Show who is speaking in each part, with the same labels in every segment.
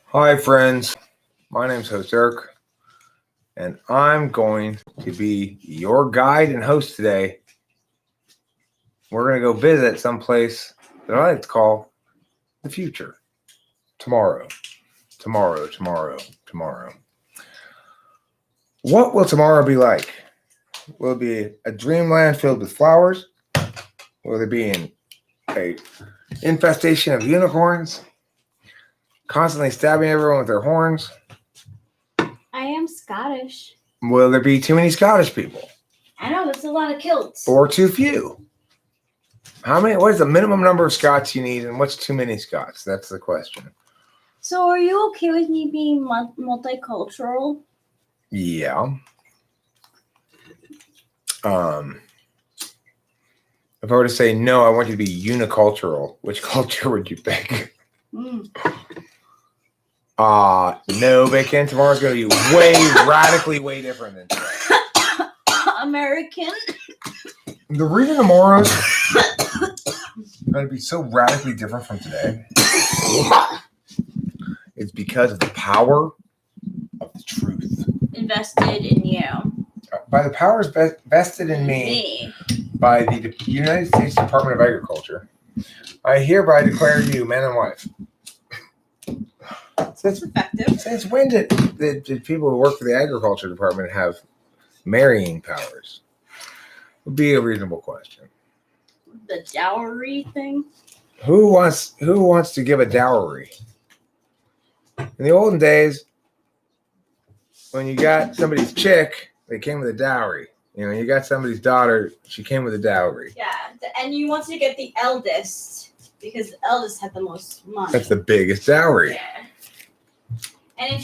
Speaker 1: Hi, friends. My name's host Eric, and I'm going to be your guide and host today. We're going to go visit someplace that I like to call the future. Tomorrow. What will tomorrow be like? Will it be a dreamland filled with flowers? Will there be an infestation of unicorns constantly stabbing everyone with their horns?
Speaker 2: I am Scottish.
Speaker 1: Will there be too many Scottish people?
Speaker 2: I know, that's a lot of kilts.
Speaker 1: Or too few? What is the minimum number of Scots you need, and what's too many Scots? That's the question.
Speaker 2: So are you okay with me being multicultural?
Speaker 1: Yeah. If I were to say no, I want you to be unicultural, which culture would you pick? No, Bacon. Tomorrow's going to be radically way different than today.
Speaker 2: American.
Speaker 1: The reason tomorrow's going to be so radically different from today is because of the power of the truth.
Speaker 2: Invested in you.
Speaker 1: By the powers vested in me by the United States Department of Agriculture, I hereby declare you man and wife. Since when did people who work for the agriculture department have marrying powers? Would be a reasonable question.
Speaker 2: The dowry thing?
Speaker 1: Who wants to give a dowry? In the olden days, when you got somebody's chick, they came with a dowry. You got somebody's daughter, she came with a dowry.
Speaker 2: Yeah, and you wanted to get the eldest because the eldest had the most money.
Speaker 1: That's the biggest dowry.
Speaker 2: Yeah. And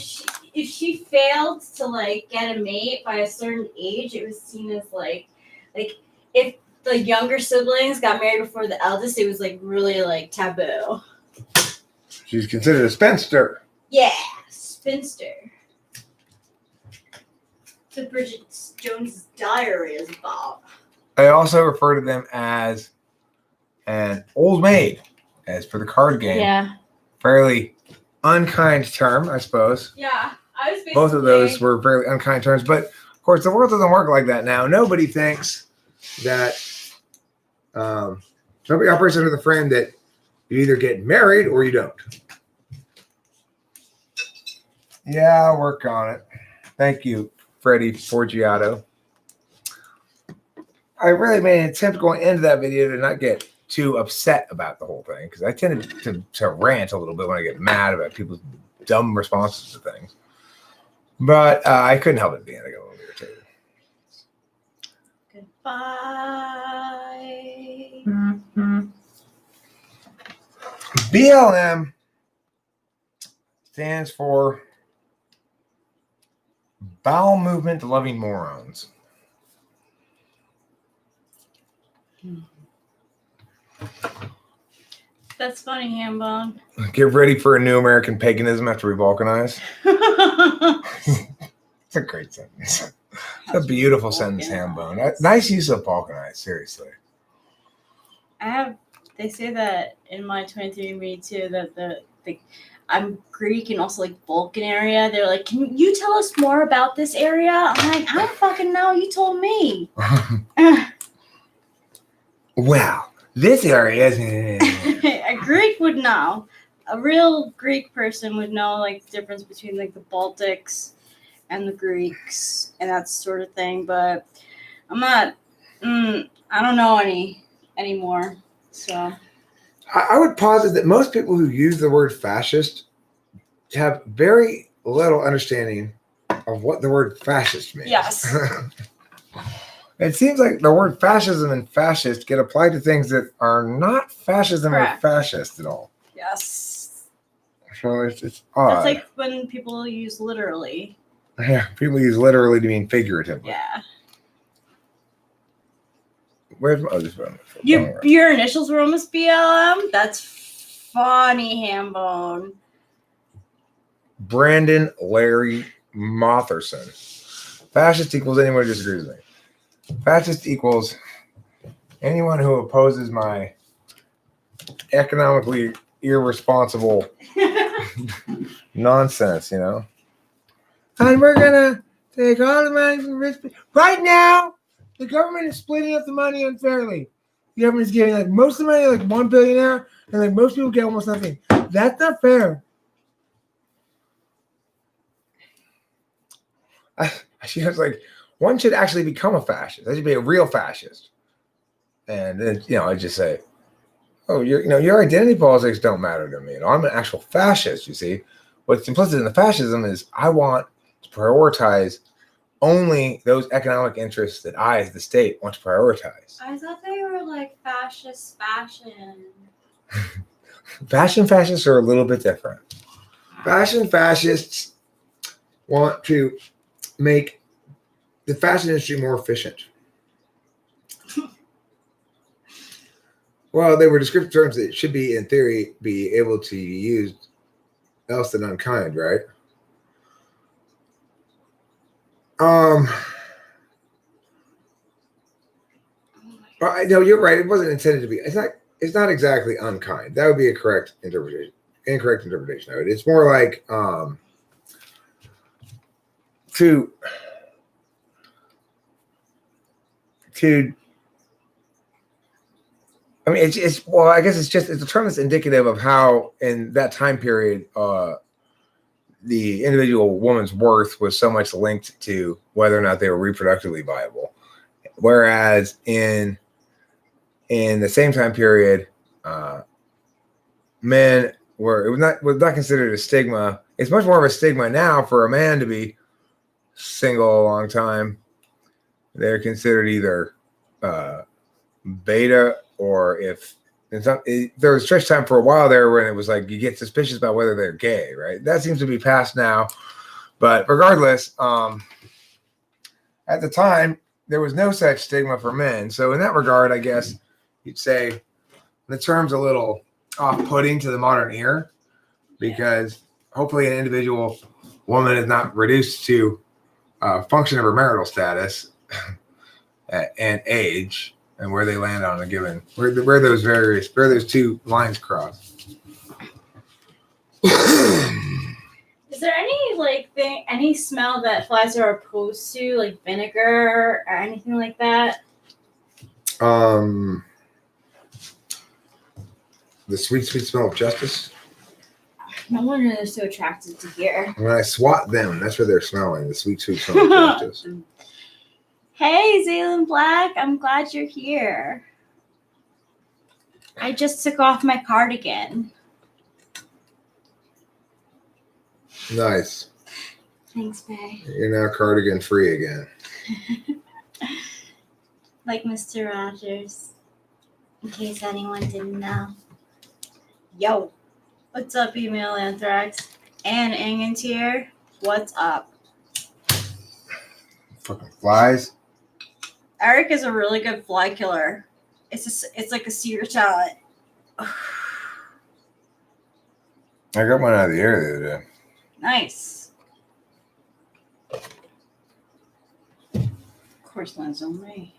Speaker 2: if she failed to get a mate by a certain age, it was seen as like if the younger siblings got married before the eldest, it was really taboo.
Speaker 1: She's considered a spinster.
Speaker 2: Yeah, spinster. The Bridget Jones' Diary is about.
Speaker 1: I also refer to them as an old maid, as for the card game.
Speaker 2: Yeah.
Speaker 1: Fairly unkind term, I suppose.
Speaker 2: Yeah, I was basically...
Speaker 1: Both of those were very unkind terms, but of course the world doesn't work like that now. Nobody thinks that nobody operates under the frame that you either get married or you don't. Yeah, I'll work on it. Thank you, Freddie Forgiato. I really made an attempt going into that video to not get too upset about the whole thing, because I tend to rant a little bit when I get mad about people's dumb responses to things. But I couldn't help it at the end. I got a little irritated.
Speaker 2: Goodbye.
Speaker 1: Mm-hmm. BLM stands for Bowel Movement Loving Morons.
Speaker 2: That's funny, Hambone.
Speaker 1: Get ready for a new American paganism after we balkanize. It's a great sentence. It's a beautiful sentence, Hambone. Nice use of balkanize, seriously.
Speaker 2: They say that in my 23andMe too, that I'm Greek and also Balkan area. They're like, can you tell us more about this area? I'm like, I don't fucking know. You told me.
Speaker 1: Well, this area is...
Speaker 2: A Greek would know. A real Greek person would know the difference between the Baltics and the Greeks and that sort of thing. But I'm not. I don't know anymore. So
Speaker 1: I would posit that most people who use the word fascist have very little understanding of what the word fascist means.
Speaker 2: Yes.
Speaker 1: It seems like the word fascism and fascist get applied to things that are not fascism or fascist at all.
Speaker 2: Yes.
Speaker 1: So it's odd.
Speaker 2: That's like when people use literally.
Speaker 1: Yeah, people use literally to mean figuratively.
Speaker 2: Yeah.
Speaker 1: Where's my other phone?
Speaker 2: Your initials were almost BLM? That's funny, Hambone.
Speaker 1: Brandon Larry Motherson. Fascist equals anyone who disagrees with me. Fascist equals anyone who opposes my economically irresponsible nonsense, you know. And we're gonna take all the money from rich people. Right now, the government is splitting up the money unfairly. The government is giving like most of the money like one billionaire, and like most people get almost nothing. That's not fair. She was like, one should actually become a fascist. That should be a real fascist. And then, I just say, oh, your identity politics don't matter to me. I'm an actual fascist, you see. What's implicit in the fascism is I want to prioritize only those economic interests that I, as the state, want to prioritize.
Speaker 2: I thought they were like fascist fashion.
Speaker 1: Fascists are a little bit different. Fashion fascists want to make the fashion industry more efficient. Well, they were descriptive terms that should be, in theory, be able to be used else than unkind, right? No, you're right. It wasn't intended to be. It's not exactly unkind. That would be a correct interpretation. Incorrect interpretation of it. It's more like to I mean, it's well, I guess it's a term that's indicative of how in that time period, the individual woman's worth was so much linked to whether or not they were reproductively viable. Whereas in the same time period, men were it was not considered a stigma. It's much more of a stigma now for a man to be single a long time. They're considered either beta, or if there was stretch time for a while there when it was like you get suspicious about whether they're gay, right? That seems to be past now. But regardless, at the time, there was no such stigma for men. So in that regard, I guess you'd say the term's a little off-putting to the modern ear, because hopefully an individual woman is not reduced to function of her marital status and age, and where they land on a given where those two lines cross.
Speaker 2: Is there any any smell that flies are opposed to, like vinegar or anything like that?
Speaker 1: The sweet, sweet smell of justice.
Speaker 2: No wonder they're so attracted to here.
Speaker 1: When I swat them, that's what they're smelling. The sweet, sweet smell of justice.
Speaker 2: Hey, Zaylen Black, I'm glad you're here. I just took off my cardigan.
Speaker 1: Nice.
Speaker 2: Thanks, babe.
Speaker 1: You're now cardigan free again.
Speaker 2: Like Mr. Rogers, in case anyone didn't know. Yo, what's up, email anthrax? And Ingen's here. What's up?
Speaker 1: Fucking flies.
Speaker 2: Eric is a really good fly killer. It's like a secret talent.
Speaker 1: I got one out of the air the other day.
Speaker 2: Nice. Of course, lands on me.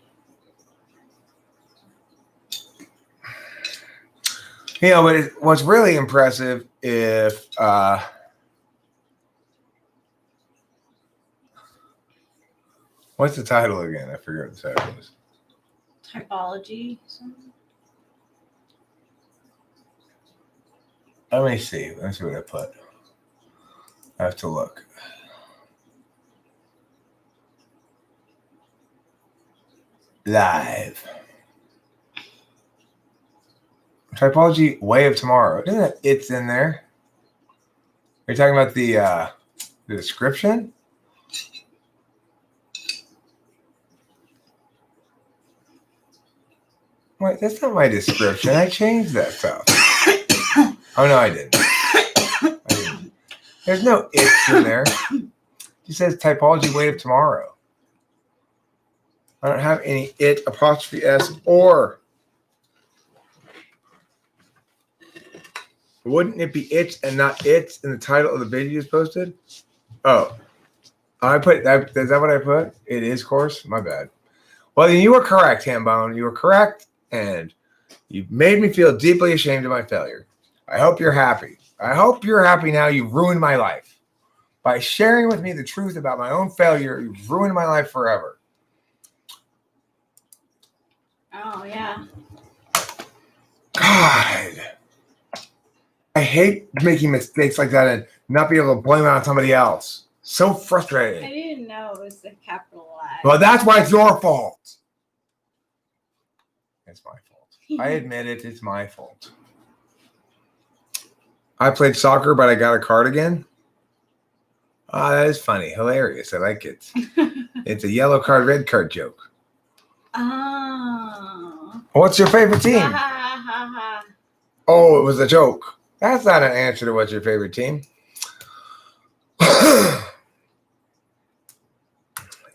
Speaker 1: But what's really impressive if what's the title again? I forget what the title is.
Speaker 2: Typology. Something?
Speaker 1: Let me see what I put. I have to look. Live. Typology, Way of Tomorrow. Isn't it? It's in there. Are you talking about the description? Wait, that's not my description. I changed that stuff. Oh, no, I didn't. There's no it's in there. It says Typology, Way of Tomorrow. I don't have any it, apostrophe S, or. Wouldn't it be it and not it's in the title of the video you just posted? Oh, I put that. Is that what I put? It is course. My bad. Well, then you were correct, Hambone. You were correct. and you've made me feel deeply ashamed of my failure. I hope you're happy. I hope you're happy now. You've ruined my life. By sharing with me the truth about my own failure, you've ruined my life forever.
Speaker 2: Oh, yeah.
Speaker 1: God. I hate making mistakes like that and not be able to blame it on somebody else. So
Speaker 2: I
Speaker 1: frustrating.
Speaker 2: didn't know it was a capital I.
Speaker 1: Well, that's why it's your fault. It's my fault. I admit it. It's my fault. I played soccer, but I got a cardigan. Ah, that is funny. Hilarious. I like it. It's a yellow card, red card joke.
Speaker 2: Oh.
Speaker 1: What's your favorite team?
Speaker 2: Ha, ha, ha, ha.
Speaker 1: Oh, it was a joke. That's not an answer to what's your favorite team.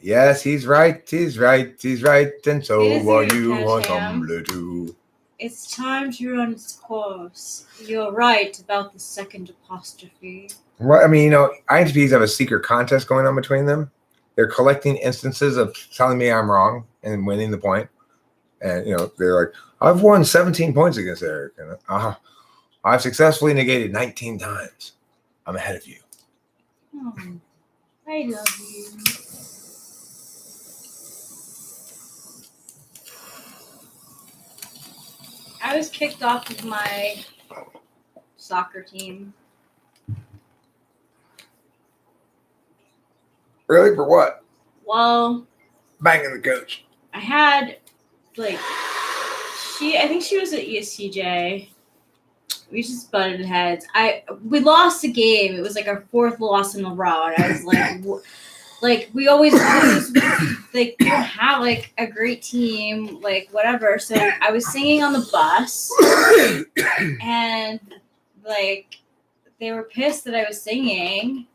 Speaker 1: Yes, he's right. He's right. He's right. And so
Speaker 2: It is a
Speaker 1: are
Speaker 2: good
Speaker 1: you
Speaker 2: catch,
Speaker 1: on
Speaker 2: Ham.
Speaker 1: Tumblr too.
Speaker 2: It's time to run its course. You're right about the second apostrophe.
Speaker 1: Well, I mean, INTPs have a secret contest going on between them. They're collecting instances of telling me I'm wrong and winning the point. And, they're like, I've won 17 points against Eric. And I've successfully negated 19 times. I'm ahead of you.
Speaker 2: Oh, I love you. I was kicked off of my soccer team.
Speaker 1: Really? For what?
Speaker 2: Well,
Speaker 1: Banging the coach.
Speaker 2: I had, I think she was at ESTJ. We just butted heads. We lost a game. It was like our fourth loss in a row. And I was like, we always lose. We don't have like a great team, like whatever. So I was singing on the bus, and like they were pissed that I was singing,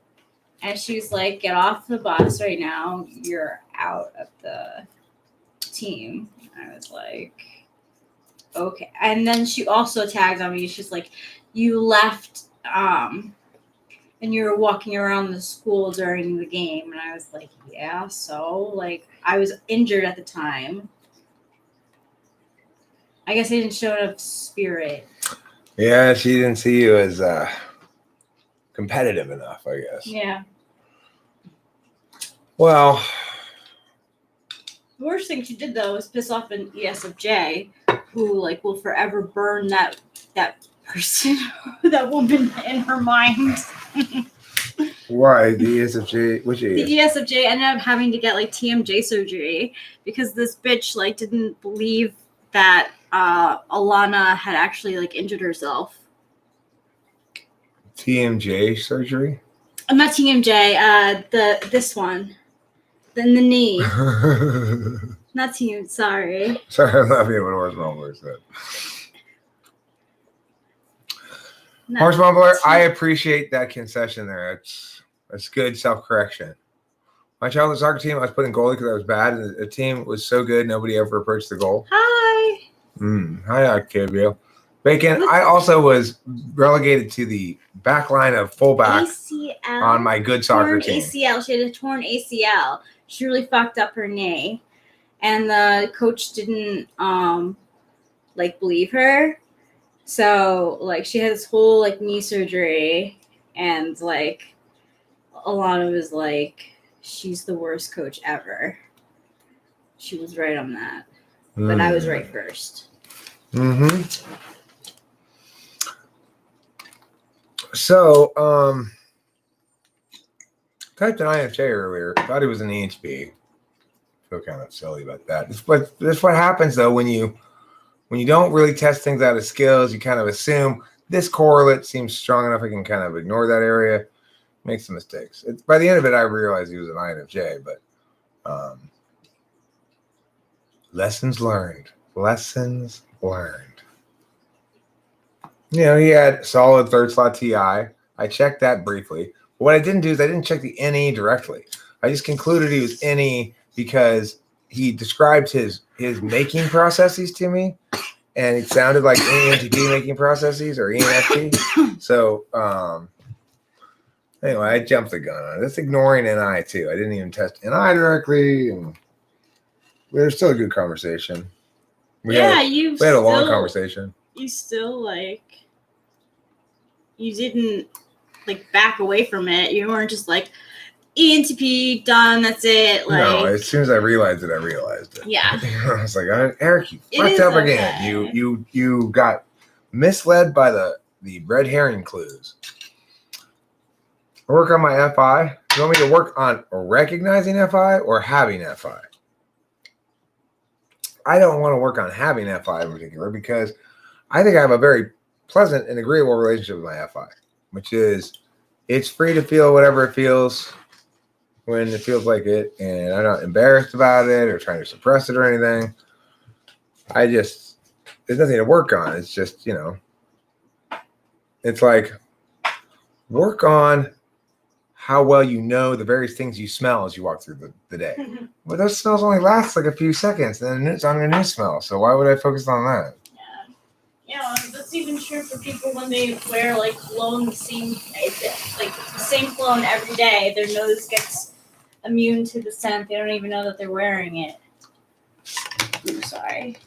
Speaker 2: and she was like, "Get off the bus right now. You're out of the team." And I was like, okay. And then she also tagged on me. She's like, "You left, and you were walking around the school during the game." And I was like, yeah, so like I was injured at the time. I guess I didn't show enough spirit.
Speaker 1: Yeah, she didn't see you as competitive enough, I guess.
Speaker 2: Yeah.
Speaker 1: Well,
Speaker 2: The worst thing she did though was piss off an ESFJ who like will forever burn that person, that woman in her mind.
Speaker 1: why? The ESFJ? Which
Speaker 2: The
Speaker 1: ES?
Speaker 2: ESFJ ended up having to get like TMJ surgery because this bitch like didn't believe that Alana had actually like injured herself.
Speaker 1: TMJ surgery?
Speaker 2: Not TMJ, this one. Then the knee. Not TM, sorry.
Speaker 1: Sorry, I'm laughing at what Horse Mumbler said.
Speaker 2: No.
Speaker 1: Horse Mumbler, I appreciate that concession there. That's good self-correction. My childhood soccer team, I was put in goalie because I was bad, and the team was so good, nobody ever approached the goal.
Speaker 2: Hi.
Speaker 1: Hi, Octavio. Bacon, I also was relegated to the back line of fullback
Speaker 2: ACL
Speaker 1: on my good soccer team.
Speaker 2: ACL. She had a torn ACL. She really fucked up her knee, and the coach didn't believe her. So like she had this whole like knee surgery, and like Alana was like, she's the worst coach ever. She was right on that, but I was right first.
Speaker 1: Mm-hmm. So, typed an INFJ earlier. Thought he was an EHP. Feel kind of silly about that. That's what happens though when you don't really test things out of skills. You kind of assume this correlate seems strong enough. I can kind of ignore that area. Make some mistakes. By the end of it, I realized he was an INFJ. But lessons learned. Lessons learned. He had solid third slot TI. I checked that briefly. What I didn't do is I didn't check the NE directly. I just concluded he was NE because he described his making processes to me, and it sounded like ENTP making processes or ENFP. So anyway, I jumped the gun on it. That's ignoring NI too. I didn't even test NI directly, and there's still a good conversation. We had a long conversation.
Speaker 2: You still like, you didn't like back away from it. You weren't just like ENTP done. That's it. Like,
Speaker 1: no, as soon as I realized it, I realized it.
Speaker 2: Yeah.
Speaker 1: I was like, Eric, you fucked up again. You got misled by the red herring clues. I work on my FI. You want me to work on recognizing FI or having FI? I don't want to work on having FI in particular because I think I have a very pleasant and agreeable relationship with my FI, which is it's free to feel whatever it feels when it feels like it, and I'm not embarrassed about it or trying to suppress it or anything. There's nothing to work on. It's just, it's like work on how well you know the various things you smell as you walk through the day. But those smells only last like a few seconds, and then it's on a new smell. So why would I focus on that?
Speaker 2: Yeah, that's even true for people when they wear like cologne, the same cologne every day. Their nose gets immune to the scent. They don't even know that they're wearing it. I'm sorry.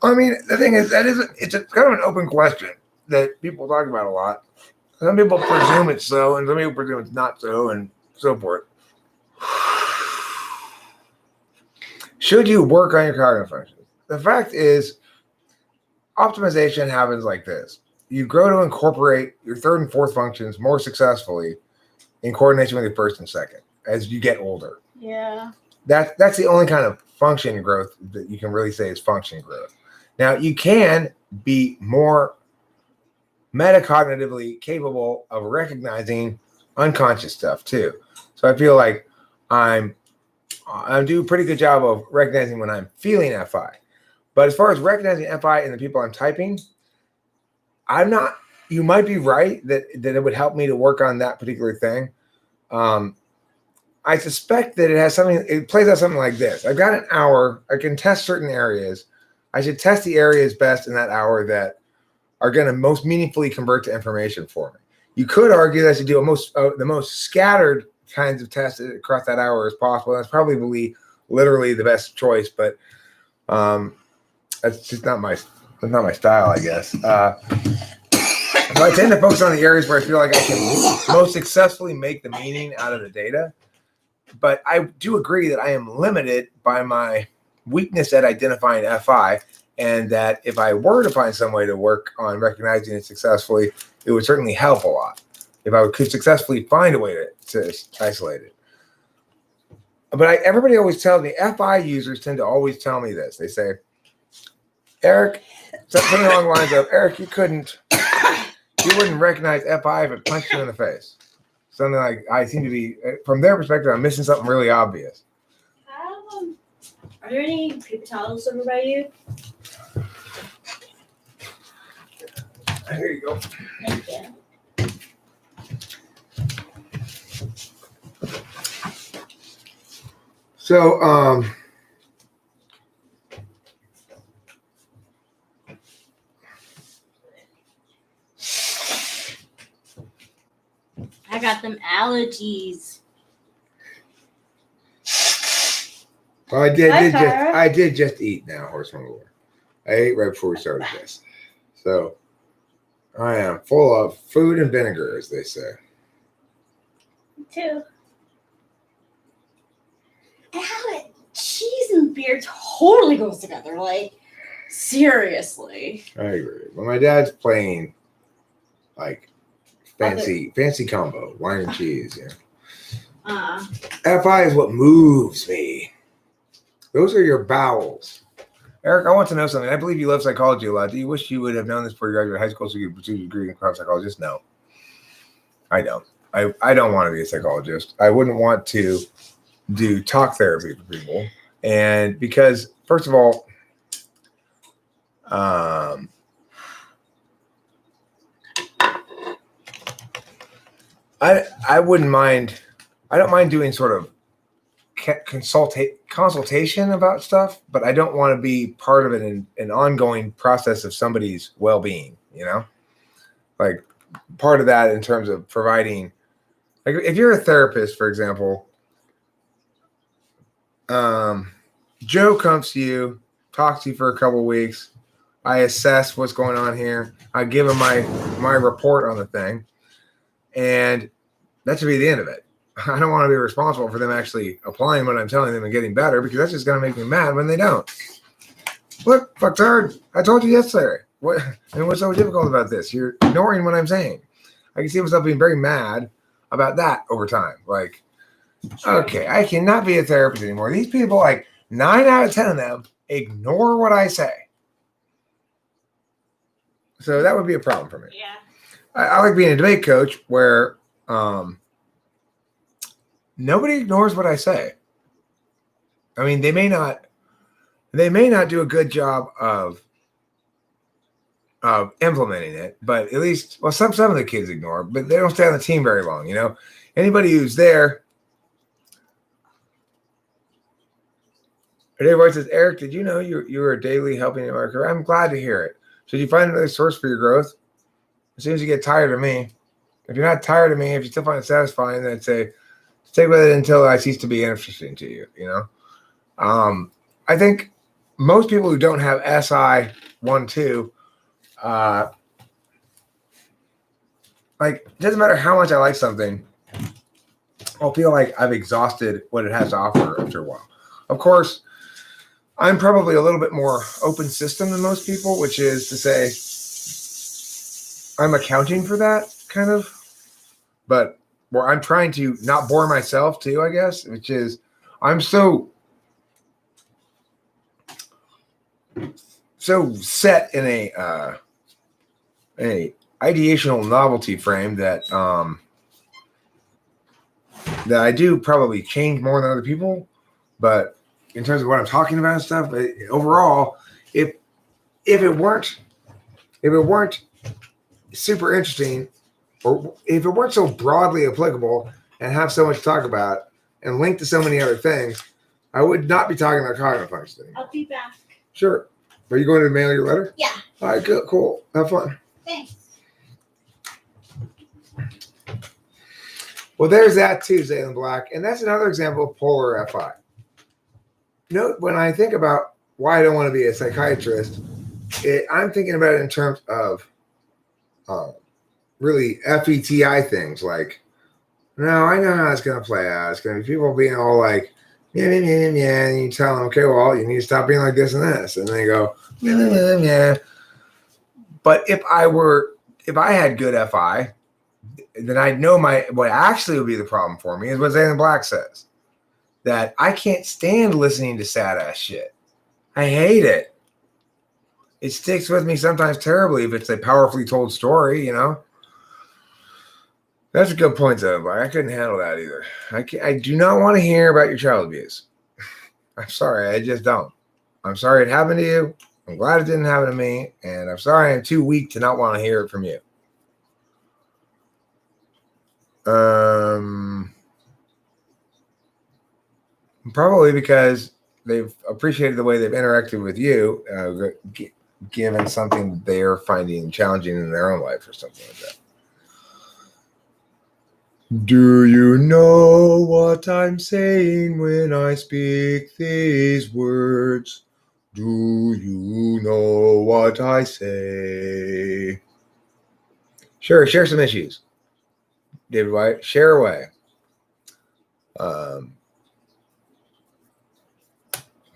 Speaker 1: I mean, the thing is, it's a kind of an open question that people talk about a lot. Some people presume it's so, and some people presume it's not so, and so forth. Should you work on your cognitive functions? The fact is, optimization happens like this. You grow to incorporate your third and fourth functions more successfully in coordination with your first and second as you get older.
Speaker 2: Yeah.
Speaker 1: That's the only kind of function growth that you can really say is function growth. Now, you can be more metacognitively capable of recognizing unconscious stuff too. So I feel like I do a pretty good job of recognizing when I'm feeling FI. But as far as recognizing FI in the people I'm typing, I'm not. You might be right that it would help me to work on that particular thing. I suspect that it plays out something like this. I've got an hour. I can test certain areas. I should test the areas best in that hour that are going to most meaningfully convert to information for me. You could argue that I should do the most scattered kinds of tests across that hour as possible. That's probably literally the best choice, but that's just not my style, I guess. So I tend to focus on the areas where I feel like I can most successfully make the meaning out of the data. But I do agree that I am limited by my weakness at identifying FI, and that if I were to find some way to work on recognizing it successfully, it would certainly help a lot if I could successfully find a way to isolate it. But everybody always tells me, FI users tend to always tell me this. They say, Eric, something along the lines of, Eric, you wouldn't recognize FI if it punched you in the face. Something like, I seem to be, from their perspective, I'm missing something really obvious.
Speaker 2: Are there any paper towels over by you?
Speaker 1: Here you go.
Speaker 2: Thank you.
Speaker 1: So,
Speaker 2: I got them allergies.
Speaker 1: Well, I did just eat now, Horseman Lord. I ate right before we started this. So I am full of food and vinegar, as they say.
Speaker 2: Me too. Cheese and beer totally goes together. Like, seriously.
Speaker 1: I agree. Well, my dad's playing like fancy combo, wine and cheese. Yeah. FI is what moves me. Those are your bowels. Eric, I want to know something. I believe you love psychology a lot. Do you wish you would have known this before you graduated high school so you could pursue a degree in crowd psychologist? No. I don't. I don't want to be a psychologist. I wouldn't want to do talk therapy for people. And because, first of all, I wouldn't mind. I don't mind doing sort of consultation about stuff, but I don't want to be part of an ongoing process of somebody's well-being, like part of that in terms of providing, like if you're a therapist, for example, Joe comes to you talk to you for a couple of weeks. I assess what's going on here. I give them my report on the thing, and that should be the end of it. I don't want to be responsible for them actually applying what I'm telling them and getting better, because that's just going to make me mad when they don't. What? Fucktard? I told you yesterday. What? And what's so difficult about this? You're ignoring what I'm saying. I can see myself being very mad about that over time. Like, okay, I cannot be a therapist anymore. These people, like 9 out of 10 of them, ignore what I say. So that would be a problem for me.
Speaker 2: Yeah.
Speaker 1: I like being a debate coach where nobody ignores what I say. I mean, they may not do a good job of implementing it, but at least, well, some of the kids ignore, but they don't stay on the team very long. You know, anybody who's there. Dave White says, Eric, did you know you were daily helping in my career? I'm glad to hear it. Should you find another source for your growth? As soon as you get tired of me, if you're not tired of me, if you still find it satisfying, then I'd say stay with it until I cease to be interesting to you. You know, I think most people who don't have SI 1-2, like, it doesn't matter how much I like something, I'll feel like I've exhausted what it has to offer after a while. Of course, I'm probably a little bit more open system than most people, which is to say I'm accounting for that kind of, but where I'm trying to not bore myself too, I guess, which is I'm so set in a ideational novelty frame that that I do probably change more than other people, but in terms of what I'm talking about and stuff, but overall, if it weren't super interesting, or if it weren't so broadly applicable and have so much to talk about and linked to so many other things, I would not be talking about cognitive functions anymore.
Speaker 2: I'll be back.
Speaker 1: Sure. Are you going to mail your letter?
Speaker 2: Yeah.
Speaker 1: All right, good, cool. Have fun.
Speaker 2: Thanks.
Speaker 1: Well, there's that too, Zaylen Black. And that's another example of polar FI. Note, when I think about why I don't want to be a psychiatrist, I'm thinking about it in terms of really FETI things. Like, no, I know how it's going to play out. It's going to be people being all like, yeah, and you tell them, okay, well, you need to stop being like this and this. And they go, yeah. But if I had good FI, then I'd know what actually would be the problem for me is what Zaylen Black says. That I can't stand listening to sad ass shit. I hate it. It sticks with me sometimes terribly if it's a powerfully told story, you know. That's a good point, though. I couldn't handle that either. I do not want to hear about your child abuse. I'm sorry, I just don't. I'm sorry it happened to you. I'm glad it didn't happen to me, and I'm sorry I'm too weak to not want to hear it from you. Probably because they've appreciated the way they've interacted with you, given something they're finding challenging in their own life or something like that. Do you know what I'm saying when I speak these words? Do you know what I say? Sure, share some issues. David White, share away.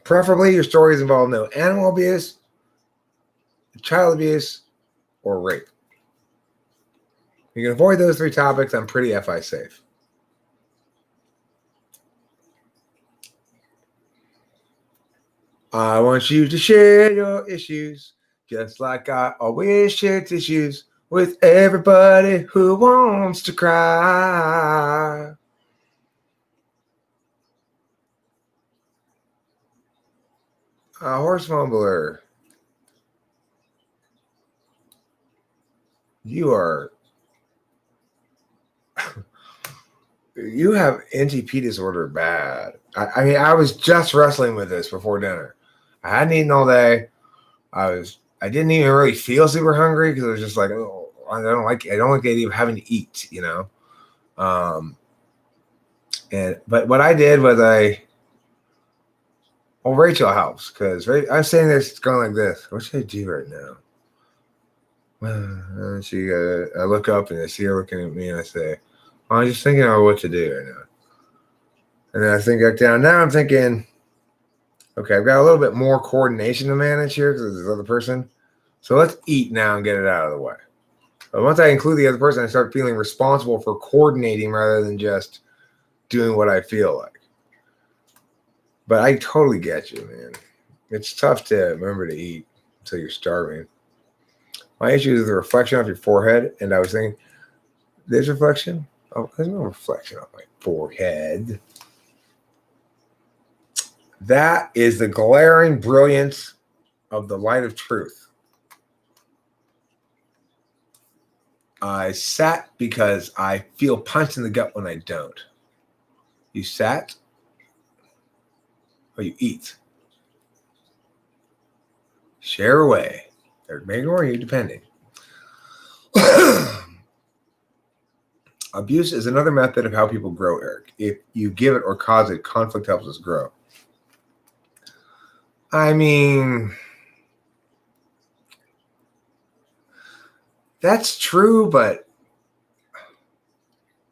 Speaker 1: Preferably, your stories involve no animal abuse, child abuse, or rape. You can avoid those 3 topics. I'm pretty FI safe. I want you to share your issues, just like I always share tissues with everybody who wants to cry. A horse mumbler. You have NTP disorder bad. I mean, I was just wrestling with this before dinner. I hadn't eaten all day. I didn't even really feel super hungry because I was just like, oh, I don't like the idea of having to eat, you know. But what I did was I Well, Rachel helps because I'm sitting there going like this. What should I do right now? And I look up and I see her looking at me and I say, well, I'm just thinking about what to do right now. And then I think back down. Now I'm thinking, okay, I've got a little bit more coordination to manage here because there's this other person. So let's eat now and get it out of the way. But once I include the other person, I start feeling responsible for coordinating rather than just doing what I feel like. But I totally get you, man. It's tough to remember to eat until you're starving. My issue is the reflection off your forehead. And I was thinking, there's reflection? Oh, there's no reflection on my forehead. That is the glaring brilliance of the light of truth. I sat because I feel punched in the gut when I don't. You sat or you eat. Share away. There may or you, depending. Abuse is another method of how people grow, Eric. If you give it or cause it, conflict helps us grow. I mean, that's true, but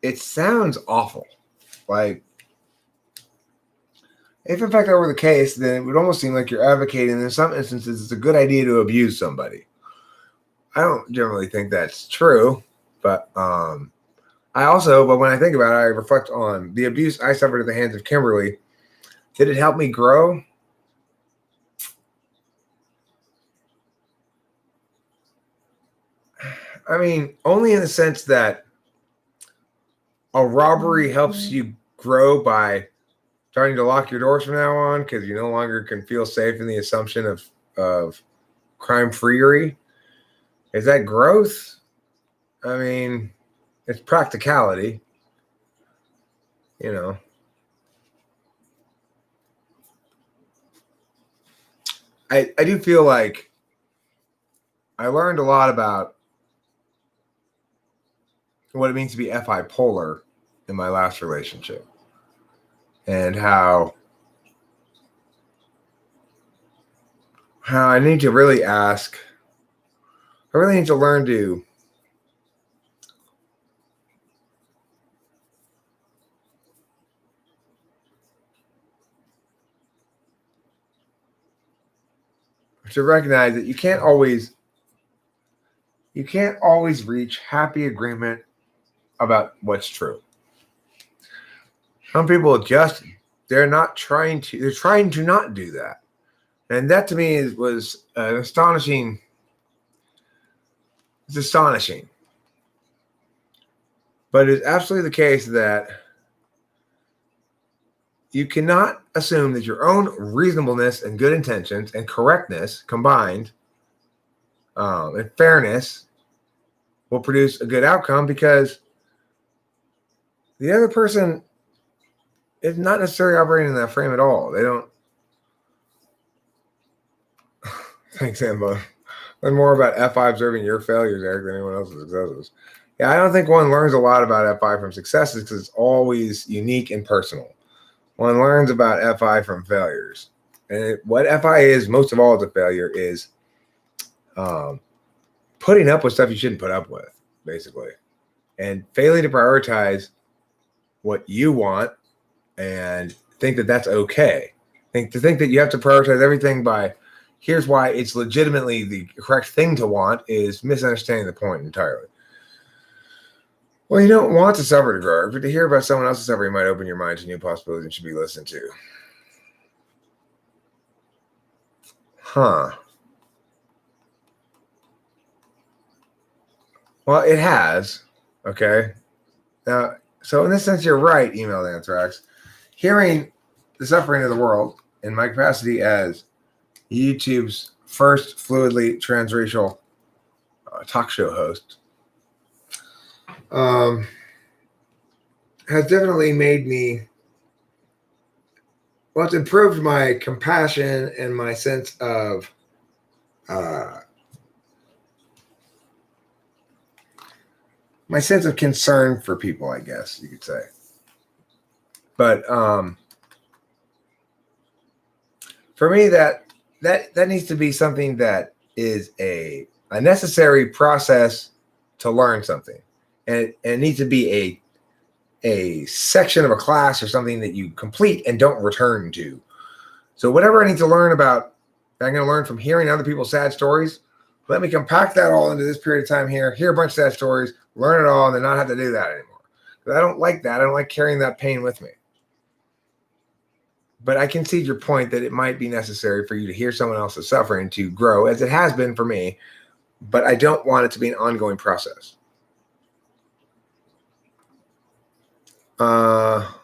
Speaker 1: it sounds awful. Like, if in fact that were the case, then it would almost seem like you're advocating in some instances it's a good idea to abuse somebody. I don't generally think that's true, but when I think about it, I reflect on the abuse I suffered at the hands of Kimberly. Did it help me grow? I mean, only in the sense that a robbery helps you grow by starting to lock your doors from now on because you no longer can feel safe in the assumption of crime-freery. Is that growth? I mean, it's practicality, you know. I do feel like I learned a lot about what it means to be FI polar in my last relationship and how I need to really ask. I really need to learn to recognize that you can't always reach happy agreement about what's true. Some people they're trying to not do that. And that to me was astonishing. It's astonishing. But it's absolutely the case that you cannot assume that your own reasonableness and good intentions and correctness combined and fairness will produce a good outcome because the other person is not necessarily operating in that frame at all. They don't. Thanks, Ambo. Learn more about FI observing your failures, Eric, than anyone else's successes. Yeah, I don't think one learns a lot about FI from successes because it's always unique and personal. One learns about FI from failures. And what FI is, most of all, as a failure is putting up with stuff you shouldn't put up with, basically. And failing to prioritize what you want and think that that's okay. Think that you have to prioritize everything by here's why it's legitimately the correct thing to want is misunderstanding the point entirely. Well, you don't want to suffer to grow, but to hear about someone else's suffering might open your mind to new possibilities and should be listened to. Huh. Well, it has. Okay. Now, so in this sense, you're right, emailed Anthrax. Hearing the suffering of the world in my capacity as YouTube's first fluidly transracial talk show host has definitely made me, well, it's improved my compassion and my sense of concern for people, I guess you could say. But for me, that needs to be something that is a necessary process to learn something, and it needs to be a section of a class or something that you complete and don't return to. So whatever I need to learn about, I'm going to learn from hearing other people's sad stories. Let me compact that all into this period of time here, hear a bunch of sad stories, learn it all, and then not have to do that anymore. Because I don't like that. I don't like carrying that pain with me. But I concede your point that it might be necessary for you to hear someone else's suffering to grow, as it has been for me. But I don't want it to be an ongoing process. Well,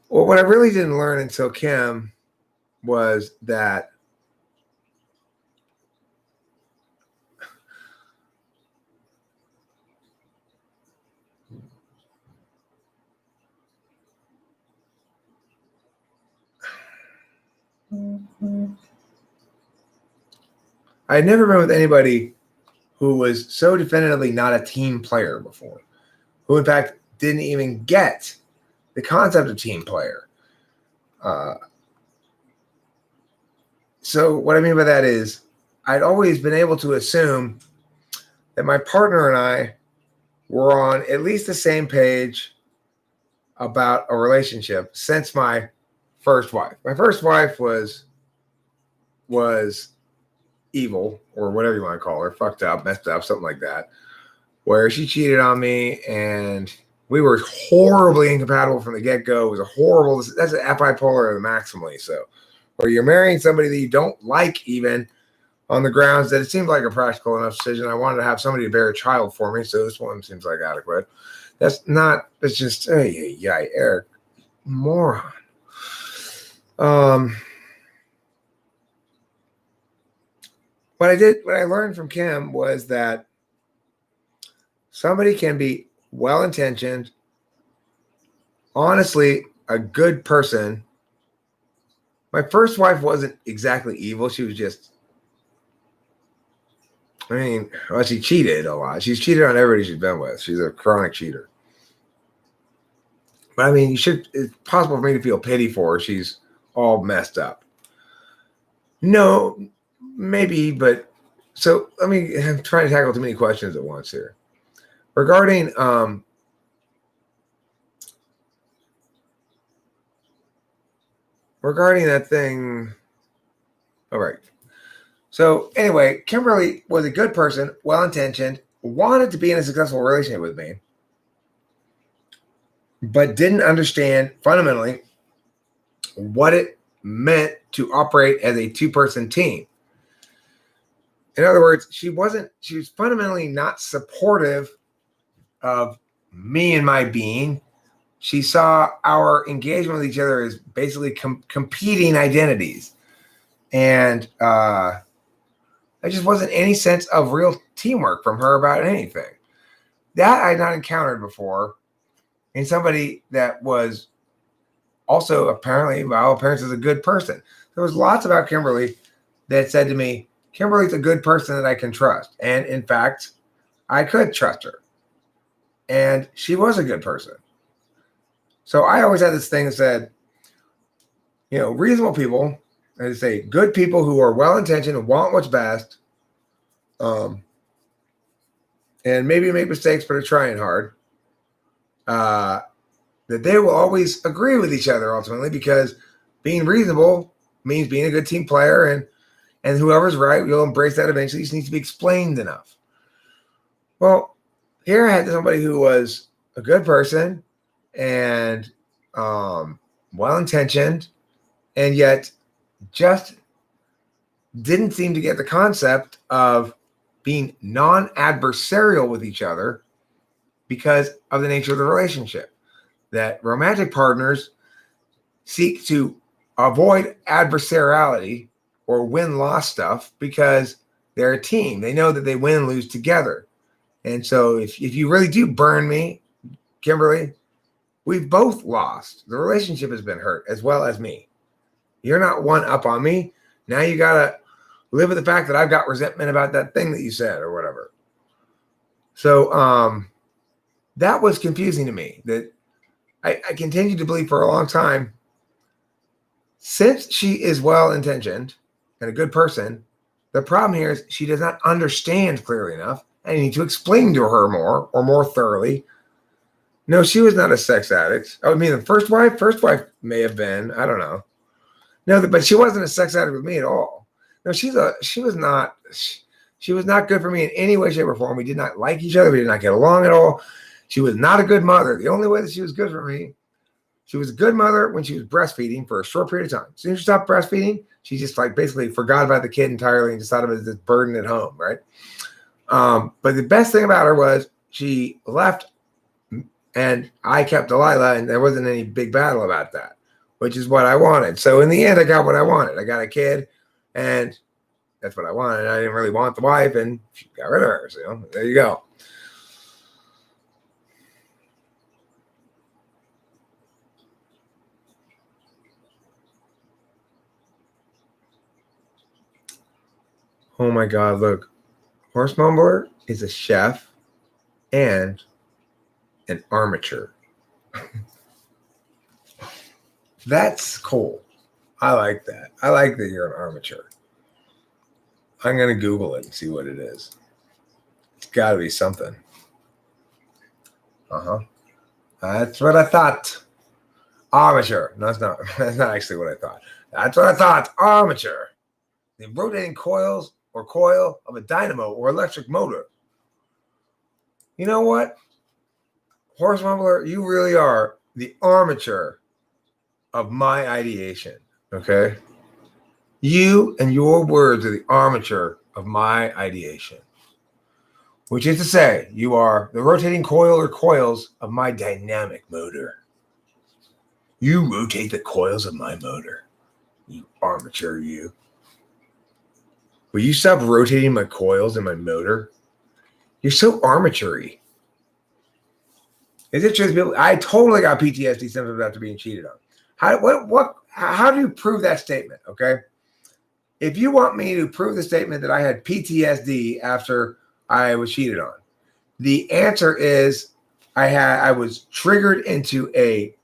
Speaker 1: what I really didn't learn until Kim was that I had never been with anybody who was so definitively not a team player before, who in fact didn't even get the concept of team player. So what I mean by that is I'd always been able to assume that my partner and I were on at least the same page about a relationship since my first wife. My first wife was evil, or whatever you want to call her, fucked up, messed up, something like that, where she cheated on me and we were horribly incompatible from the get-go. It was a horrible, that's an bipolar maximally. So where you're marrying somebody that you don't like, even on the grounds that it seemed like a practical enough decision. I wanted to have somebody to bear a child for me, so this one seems like adequate. That's just, Eric, moron. What I learned from Kim was that somebody can be well-intentioned, honestly, a good person. My first wife wasn't exactly evil. She was just, she cheated a lot. She's cheated on everybody she's been with. She's a chronic cheater. But it's possible for me to feel pity for her. She's all messed up. No, maybe, but so I'm trying to tackle too many questions at once here. Regarding that thing. All right. So anyway, Kimberly was a good person, well-intentioned, wanted to be in a successful relationship with me, but didn't understand fundamentally what it meant to operate as a two-person team. In other words, she was fundamentally not supportive of me and my being. She saw our engagement with each other as basically competing identities. And there just wasn't any sense of real teamwork from her about anything. That I had not encountered before in somebody that was also apparently, by all appearances, a good person. There was lots about Kimberly that said to me, Kimberly's a good person that I can trust. And in fact, I could trust her. And she was a good person. So I always had this thing that said, reasonable people, I say good people who are well-intentioned and want what's best, and maybe make mistakes, but are trying hard, that they will always agree with each other ultimately, because being reasonable means being a good team player, and whoever's right, you'll embrace that eventually. It just needs to be explained enough. Well, here I had somebody who was a good person and well-intentioned, and yet just didn't seem to get the concept of being non-adversarial with each other because of the nature of the relationship. That romantic partners seek to avoid adversariality or win-loss stuff because they're a team. They know that they win and lose together. And so if you really do burn me, Kimberly, we've both lost. The relationship has been hurt as well as me. You're not one up on me. Now you got to live with the fact that I've got resentment about that thing that you said or whatever. So that was confusing to me. That I continued to believe for a long time Since she is well-intentioned and a good person, the problem here is she does not understand clearly enough. I need to explain to her more or more thoroughly. No, she was not a sex addict. I mean, the first wife may have been. I don't know. No, but she wasn't a sex addict with me at all. No, she was not good for me in any way, shape, or form. We did not like each other. We did not get along at all. She was not a good mother. The only way that she was good for me, she was a good mother when she was breastfeeding for a short period of time. As soon as she stopped breastfeeding, she just like basically forgot about the kid entirely and just thought of it as this burden at home, right? But the best thing about her was she left and I kept Delilah, and there wasn't any big battle about that, which is what I wanted. So in the end, I got what I wanted. I got a kid, and that's what I wanted. I didn't really want the wife, and she got rid of her. So there you go. Oh my God, look. Horse Mumbler is a chef and an armature. That's cool. I like that. I like that you're an armature. I'm going to Google it and see what it is. It's got to be something. That's what I thought. Armature. No, it's not. That's not actually what I thought. That's what I thought. Armature. The rotating coils or coil of a dynamo or electric motor. You know what? Horse Mumbler, you really are the armature of my ideation. Okay? You and your words are the armature of my ideation. Which is to say, you are the rotating coil or coils of my dynamic motor. You rotate the coils of my motor. You armature, you. Will you stop rotating my coils in my motor? You're so armature-y. Is it true? I totally got PTSD symptoms after being cheated on. How do you prove that statement? Okay. If you want me to prove the statement that I had PTSD after I was cheated on, the answer is I was triggered into a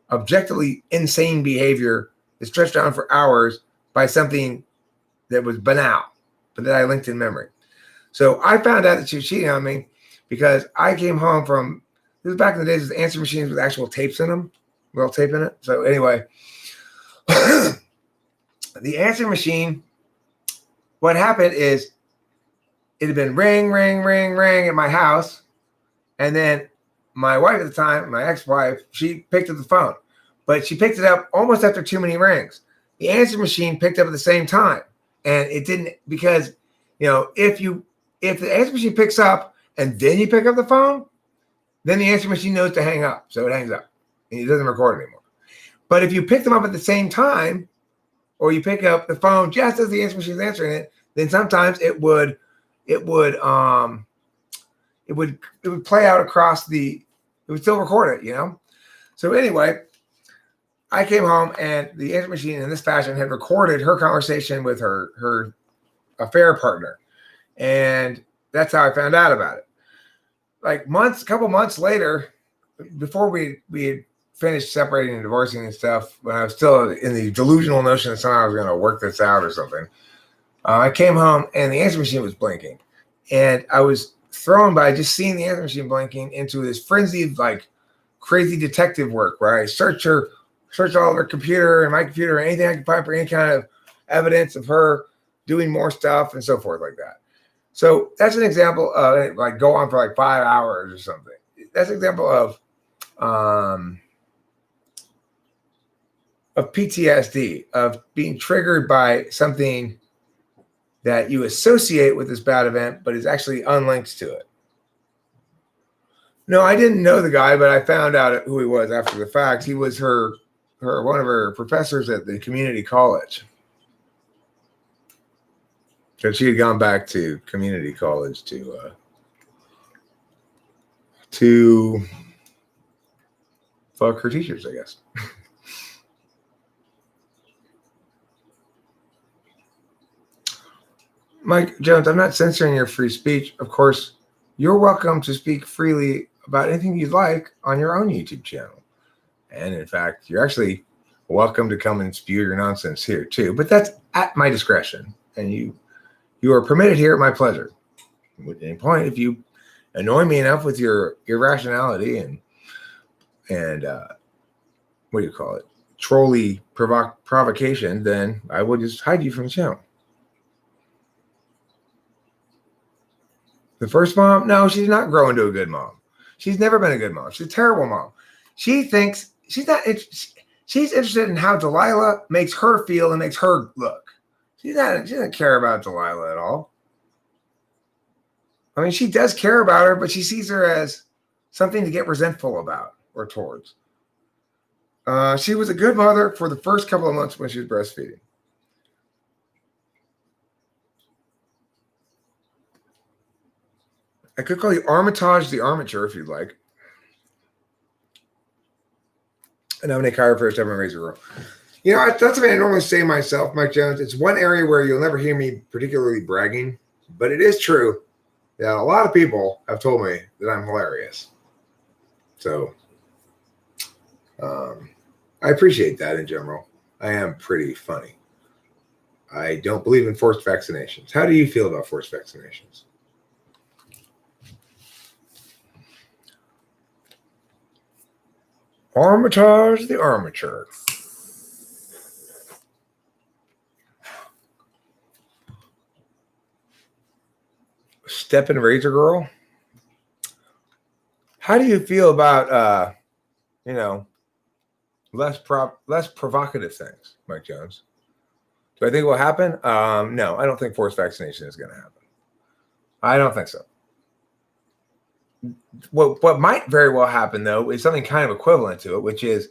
Speaker 1: objectively insane behavior that stretched on for hours by something that was banal, but that I linked in memory. So I found out that she was cheating on me because I came home from, this was back in the days of answer machines with actual tapes in them, real tape in it. So anyway, the answer machine, what happened is it had been ring, ring, ring, ring at my house. And then my wife at the time, my ex-wife, she picked up the phone, but she picked it up almost after too many rings. The answer machine picked up at the same time. And it didn't, because, if the answer machine picks up and then you pick up the phone, then the answer machine knows to hang up. So it hangs up and it doesn't record anymore. But if you pick them up at the same time, or you pick up the phone just as the answer machine is answering it, then sometimes it would play out across it would still record it, So anyway, I came home and the answer machine in this fashion had recorded her conversation with her affair partner. And that's how I found out about it. Like a couple months later, before we had finished separating and divorcing and stuff, when I was still in the delusional notion that somehow I was going to work this out or something, I came home and the answer machine was blinking. And I was thrown by just seeing the answer machine blinking into this frenzied, like crazy detective work where I search all of her computer and my computer and anything I could find for any kind of evidence of her doing more stuff and so forth like that. So that's an example of it, like go on for like 5 hours or something. That's an example of PTSD, of being triggered by something that you associate with this bad event, but is actually unlinked to it. No, I didn't know the guy, but I found out who he was after the fact. He was one of her professors at the community college. So she had gone back to community college to fuck her teachers, I guess. Mike Jones, I'm not censoring your free speech. Of course, you're welcome to speak freely about anything you'd like on your own YouTube channel. And in fact, you're actually welcome to come and spew your nonsense here too. But that's at my discretion, and you are permitted here at my pleasure. At any point, if you annoy me enough with your irrationality and what do you call it, trolly provocation, then I will just hide you from the channel. The first mom, no, she's not grow into a good mom. She's never been a good mom. She's a terrible mom. She thinks she's not. She's interested in how Delilah makes her feel and makes her look. She doesn't care about Delilah at all. I mean, she does care about her, but she sees her as something to get resentful about or towards. She was a good mother for the first couple of months when she was breastfeeding. I could call you Armitage the Armature if you'd like. And I'm Nick Hire first time I raise a girl. You know, that's something I normally say myself, Mike Jones. It's one area where you'll never hear me particularly bragging, but it is true that a lot of people have told me that I'm hilarious. So I appreciate that in general. I am pretty funny. I don't believe in forced vaccinations. How do you feel about forced vaccinations? Armitage the Armature. Step and Razor Girl. How do you feel about less provocative things, Mike Jones? Do I think it will happen? No, I don't think forced vaccination is going to happen. I don't think so. What might very well happen, though, is something kind of equivalent to it, which is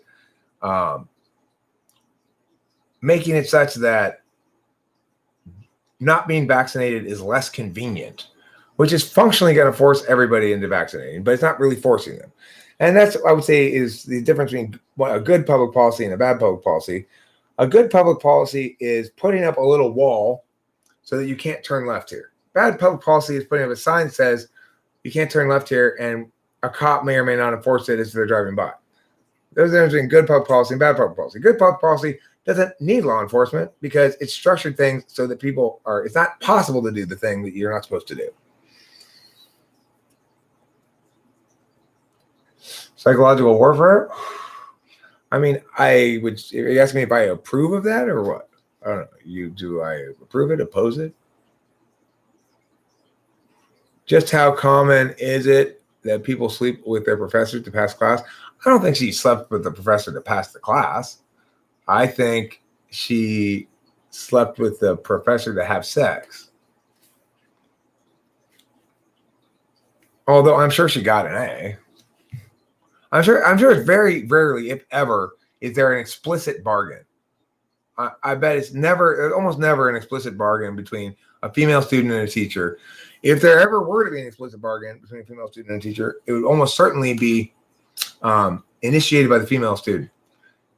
Speaker 1: making it such that not being vaccinated is less convenient, which is functionally going to force everybody into vaccinating, but it's not really forcing them. And that's, I would say, is the difference between a good public policy and a bad public policy. A good public policy is putting up a little wall so that you can't turn left here. Bad public policy is putting up a sign that says you can't turn left here, and a cop may or may not enforce it as they're driving by. There's a difference between good public policy and bad public policy. Good public policy doesn't need law enforcement because it's structured things so that it's not possible to do the thing that you're not supposed to do. Psychological warfare? I mean, are you asking me if I approve of that or what? I don't know. Do I approve it, oppose it? Just how common is it that people sleep with their professors to pass class? I don't think she slept with the professor to pass the class. I think she slept with the professor to have sex. Although I'm sure she got an A. I'm sure it's very rarely, if ever, is there an explicit bargain. I bet it's almost never an explicit bargain between a female student and a teacher. If there ever were to be an explicit bargain between a female student and a teacher, it would almost certainly be initiated by the female student.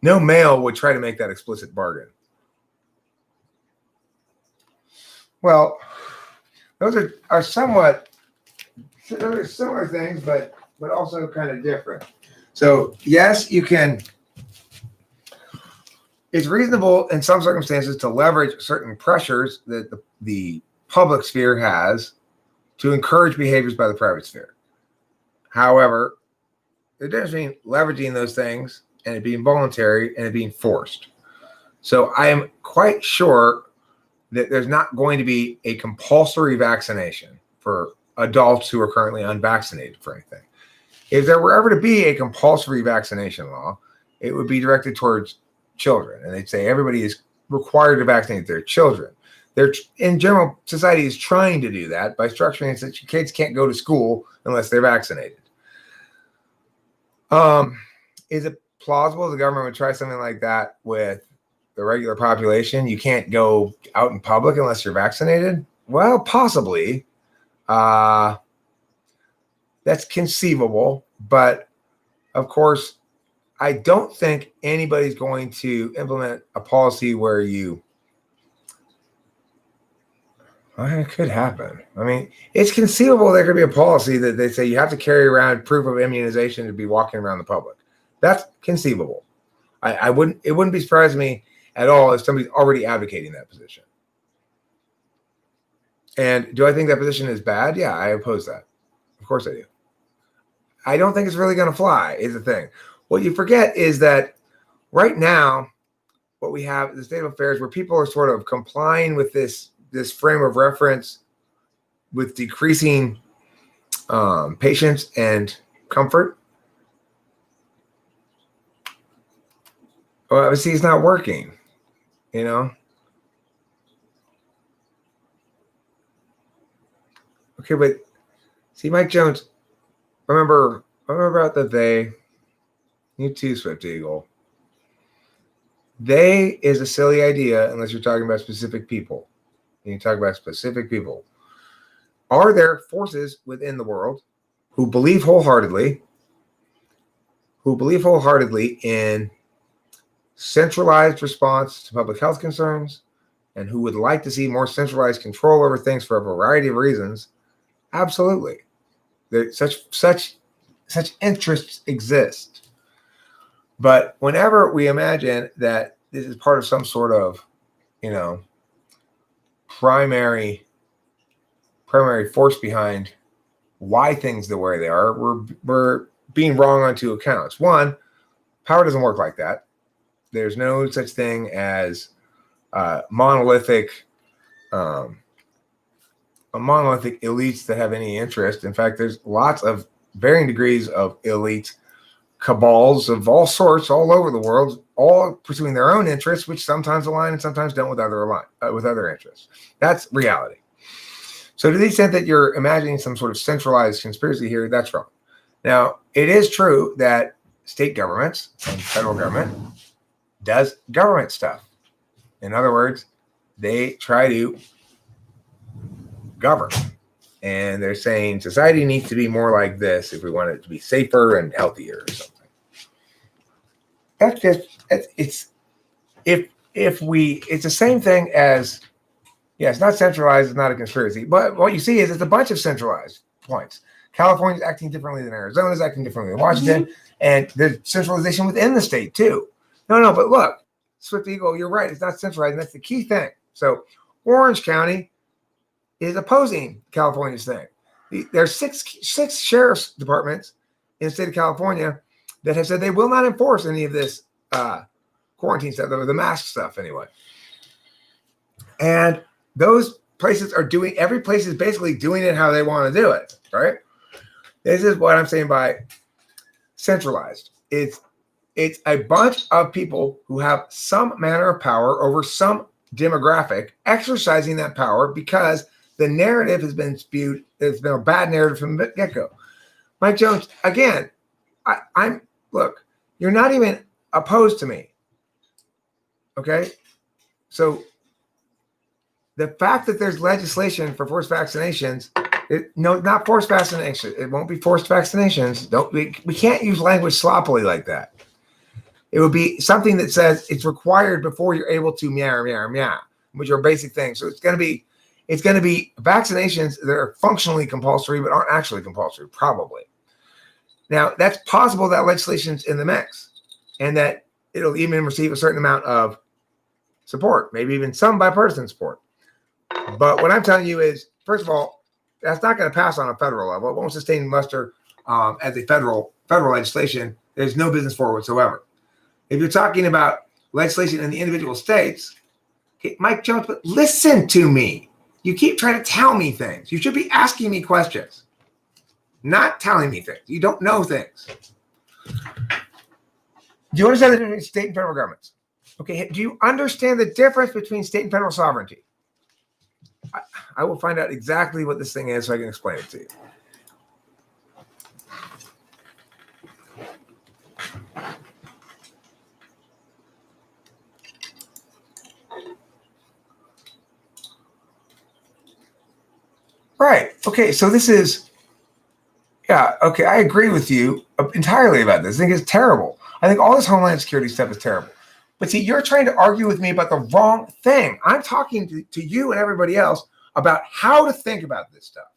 Speaker 1: No male would try to make that explicit bargain. Well, those are somewhat similar things, but also kind of different. So yes, you can. It's reasonable in some circumstances to leverage certain pressures that the public sphere has to encourage behaviors by the private sphere. However, the difference between leveraging those things and it being voluntary and it being forced. So I am quite sure that there's not going to be a compulsory vaccination for adults who are currently unvaccinated for anything. If there were ever to be a compulsory vaccination law, it would be directed towards children. And they'd say everybody is required to vaccinate their children. In general, society is trying to do that by structuring it so that your kids can't go to school unless they're vaccinated. Is it plausible the government would try something like that with the regular population? You can't go out in public unless you're vaccinated? Well, possibly. That's conceivable, but of course, I don't think anybody's going to implement a policy where it could happen. I mean, it's conceivable there could be a policy that they say you have to carry around proof of immunization to be walking around the public. That's conceivable. It wouldn't be surprising me at all if somebody's already advocating that position. And do I think that position is bad? Yeah, I oppose that. Of course I do. I don't think it's really going to fly, is the thing. What you forget is that right now, what we have is the state of affairs where people are sort of complying with this frame of reference with decreasing patience and comfort. Well, obviously, it's not working, you know? Okay, but see, Mike Jones, remember about the they, you too, Swift Eagle. They is a silly idea unless you're talking about specific people. And you talk about specific people. Are there forces within the world who believe wholeheartedly in centralized response to public health concerns and who would like to see more centralized control over things for a variety of reasons? Absolutely. Such interests exist. But whenever we imagine that this is part of some sort of, primary force behind why things the way they are, we're being wrong on two accounts. One, power doesn't work like that. There's no such thing as monolithic elites that have any interest. In fact, there's lots of varying degrees of elite cabals of all sorts all over the world, all pursuing their own interests, which sometimes align and sometimes don't with other interests. That's reality. So to the extent that you're imagining some sort of centralized conspiracy here, that's wrong. Now, it is true that state governments and federal government does government stuff. In other words, they try to govern. And they're saying society needs to be more like this if we want it to be safer and healthier or something. That's just, it's the same thing as, yeah, it's not centralized, it's not a conspiracy. But what you see is it's a bunch of centralized points. California's acting differently than Arizona's acting differently than Washington. And there's centralization within the state too. No, but look, Swift Eagle, you're right. It's not centralized, and that's the key thing. So Orange County is opposing California's thing. There's six sheriff's departments in the state of California that have said they will not enforce any of this quarantine stuff, the mask stuff anyway. And those places every place is basically doing it how they want to do it, right? This is what I'm saying by centralized. It's a bunch of people who have some manner of power over some demographic exercising that power because the narrative has been spewed. It's been a bad narrative from the get-go. Mike Jones, again, look, you're not even opposed to me. Okay? So the fact that there's legislation for forced vaccinations, not forced vaccinations. It won't be forced vaccinations. We can't use language sloppily like that. It would be something that says it's required before you're able to meow, which are basic things. So it's going to be vaccinations that are functionally compulsory but aren't actually compulsory, probably. Now, that's possible that legislation's in the mix and that it'll even receive a certain amount of support, maybe even some bipartisan support. But what I'm telling you is, first of all, that's not going to pass on a federal level. It won't sustain muster as a federal legislation. There's no business for it whatsoever. If you're talking about legislation in the individual states, okay, Mike Jones, but listen to me. You keep trying to tell me things. You should be asking me questions, not telling me things. You don't know things. Do you understand the difference between state and federal governments? Okay, do you understand the difference between state and federal sovereignty? I will find out exactly what this thing is so I can explain it to you. Right. Okay. So this is, yeah. Okay. I agree with you entirely about this. I think it's terrible. I think all this Homeland Security stuff is terrible. But see, you're trying to argue with me about the wrong thing. I'm talking to you and everybody else about how to think about this stuff.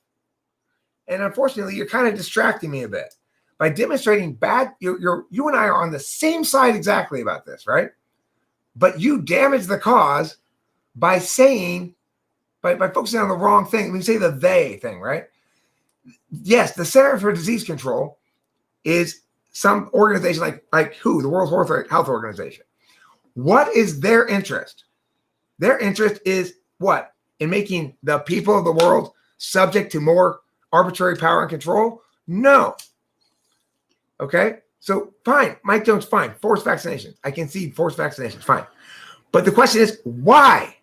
Speaker 1: And unfortunately, you're kind of distracting me a bit. by demonstrating bad, you and I are on the same side exactly about this, right? But you damage the cause by saying, by focusing on the wrong thing. We say the they thing, right? Yes, the Center for Disease Control is some organization like who? The World Health Organization. What is their interest? Their interest is what? In making the people of the world subject to more arbitrary power and control? No. Okay? So fine, Mike Jones, fine. Forced vaccinations. I can see forced vaccinations, fine. But the question is, why?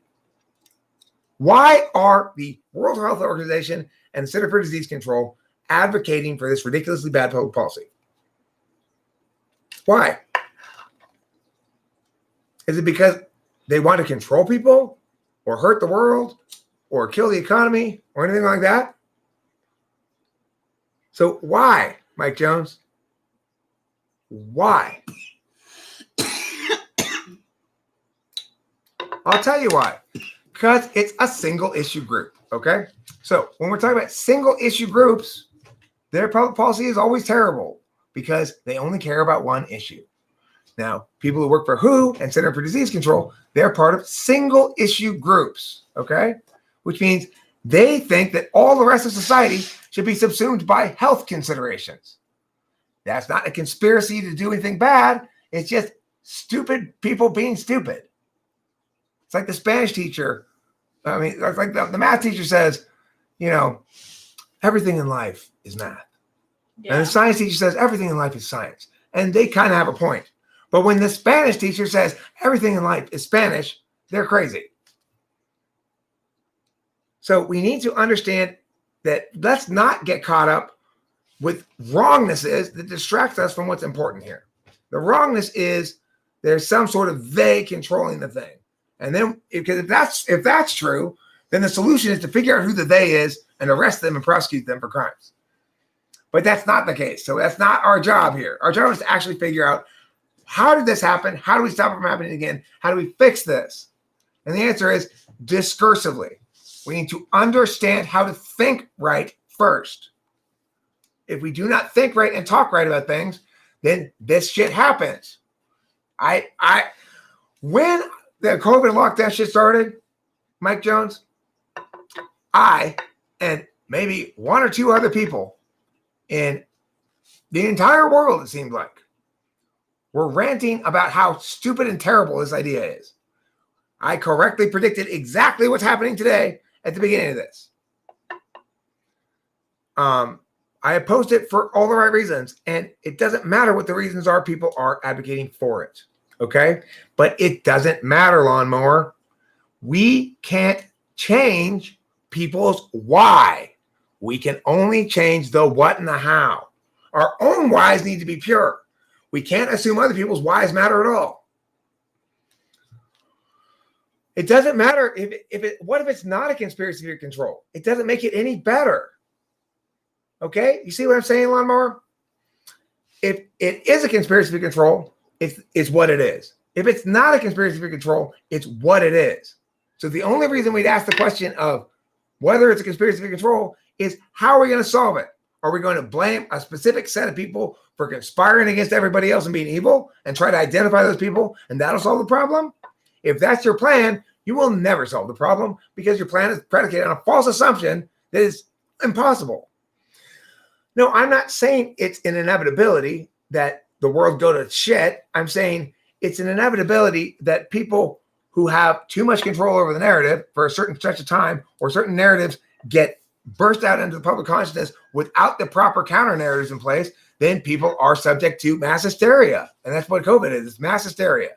Speaker 1: Why are the World Health Organization and the Center for Disease Control advocating for this ridiculously bad public policy? Why? Is it because they want to control people or hurt the world or kill the economy or anything like that? So why, Mike Jones? Why? I'll tell you why. Because it's a single issue group, okay? So when we're talking about single issue groups, their public policy is always terrible because they only care about one issue. Now, people who work for WHO and Center for Disease Control, they're part of single issue groups, okay? Which means they think that all the rest of society should be subsumed by health considerations. That's not a conspiracy to do anything bad. It's just stupid people being stupid. It's like the Spanish teacher. I mean, it's like the math teacher says, everything in life is math. Yeah. And the science teacher says everything in life is science. And they kind of have a point. But when the Spanish teacher says everything in life is Spanish, they're crazy. So we need to understand that let's not get caught up with wrongnesses that distracts us from what's important here. The wrongness is there's some sort of they controlling the thing. And then if that's true, then the solution is to figure out who the they is and arrest them and prosecute them for crimes. But that's not the case. So that's not our job here. Our job is to actually figure out, how did this happen? How do we stop it from happening again? How do we fix this? And the answer is discursively. We need to understand how to think right first. If we do not think right and talk right about things, then this shit happens. When the COVID lockdown shit started, Mike Jones, I and maybe one or two other people in the entire world, it seemed like, were ranting about how stupid and terrible this idea is. I correctly predicted exactly what's happening today at the beginning of this. I opposed it for all the right reasons, and it doesn't matter what the reasons are. People are advocating for it, okay? But it doesn't matter, Lawnmower. We can't change people's why. We can only change the what and the how. Our own whys need to be pure. We can't assume other people's whys matter at all. It doesn't matter what if it's not a conspiracy to control? It doesn't make it any better. Okay? You see what I'm saying, Lawnmower? If it is a conspiracy to control, it's what it is. If it's not a conspiracy to control, it's what it is. So the only reason we'd ask the question of whether it's a conspiracy to control is how are we going to solve it? Are we going to blame a specific set of people for conspiring against everybody else and being evil and try to identify those people and that'll solve the problem? If that's your plan, you will never solve the problem because your plan is predicated on a false assumption that is impossible. No, I'm not saying it's an inevitability that the world go to shit. I'm saying it's an inevitability that people who have too much control over the narrative for a certain stretch of time or certain narratives get burst out into the public consciousness without the proper counter narratives in place, then people are subject to mass hysteria. And that's what COVID is. It's mass hysteria.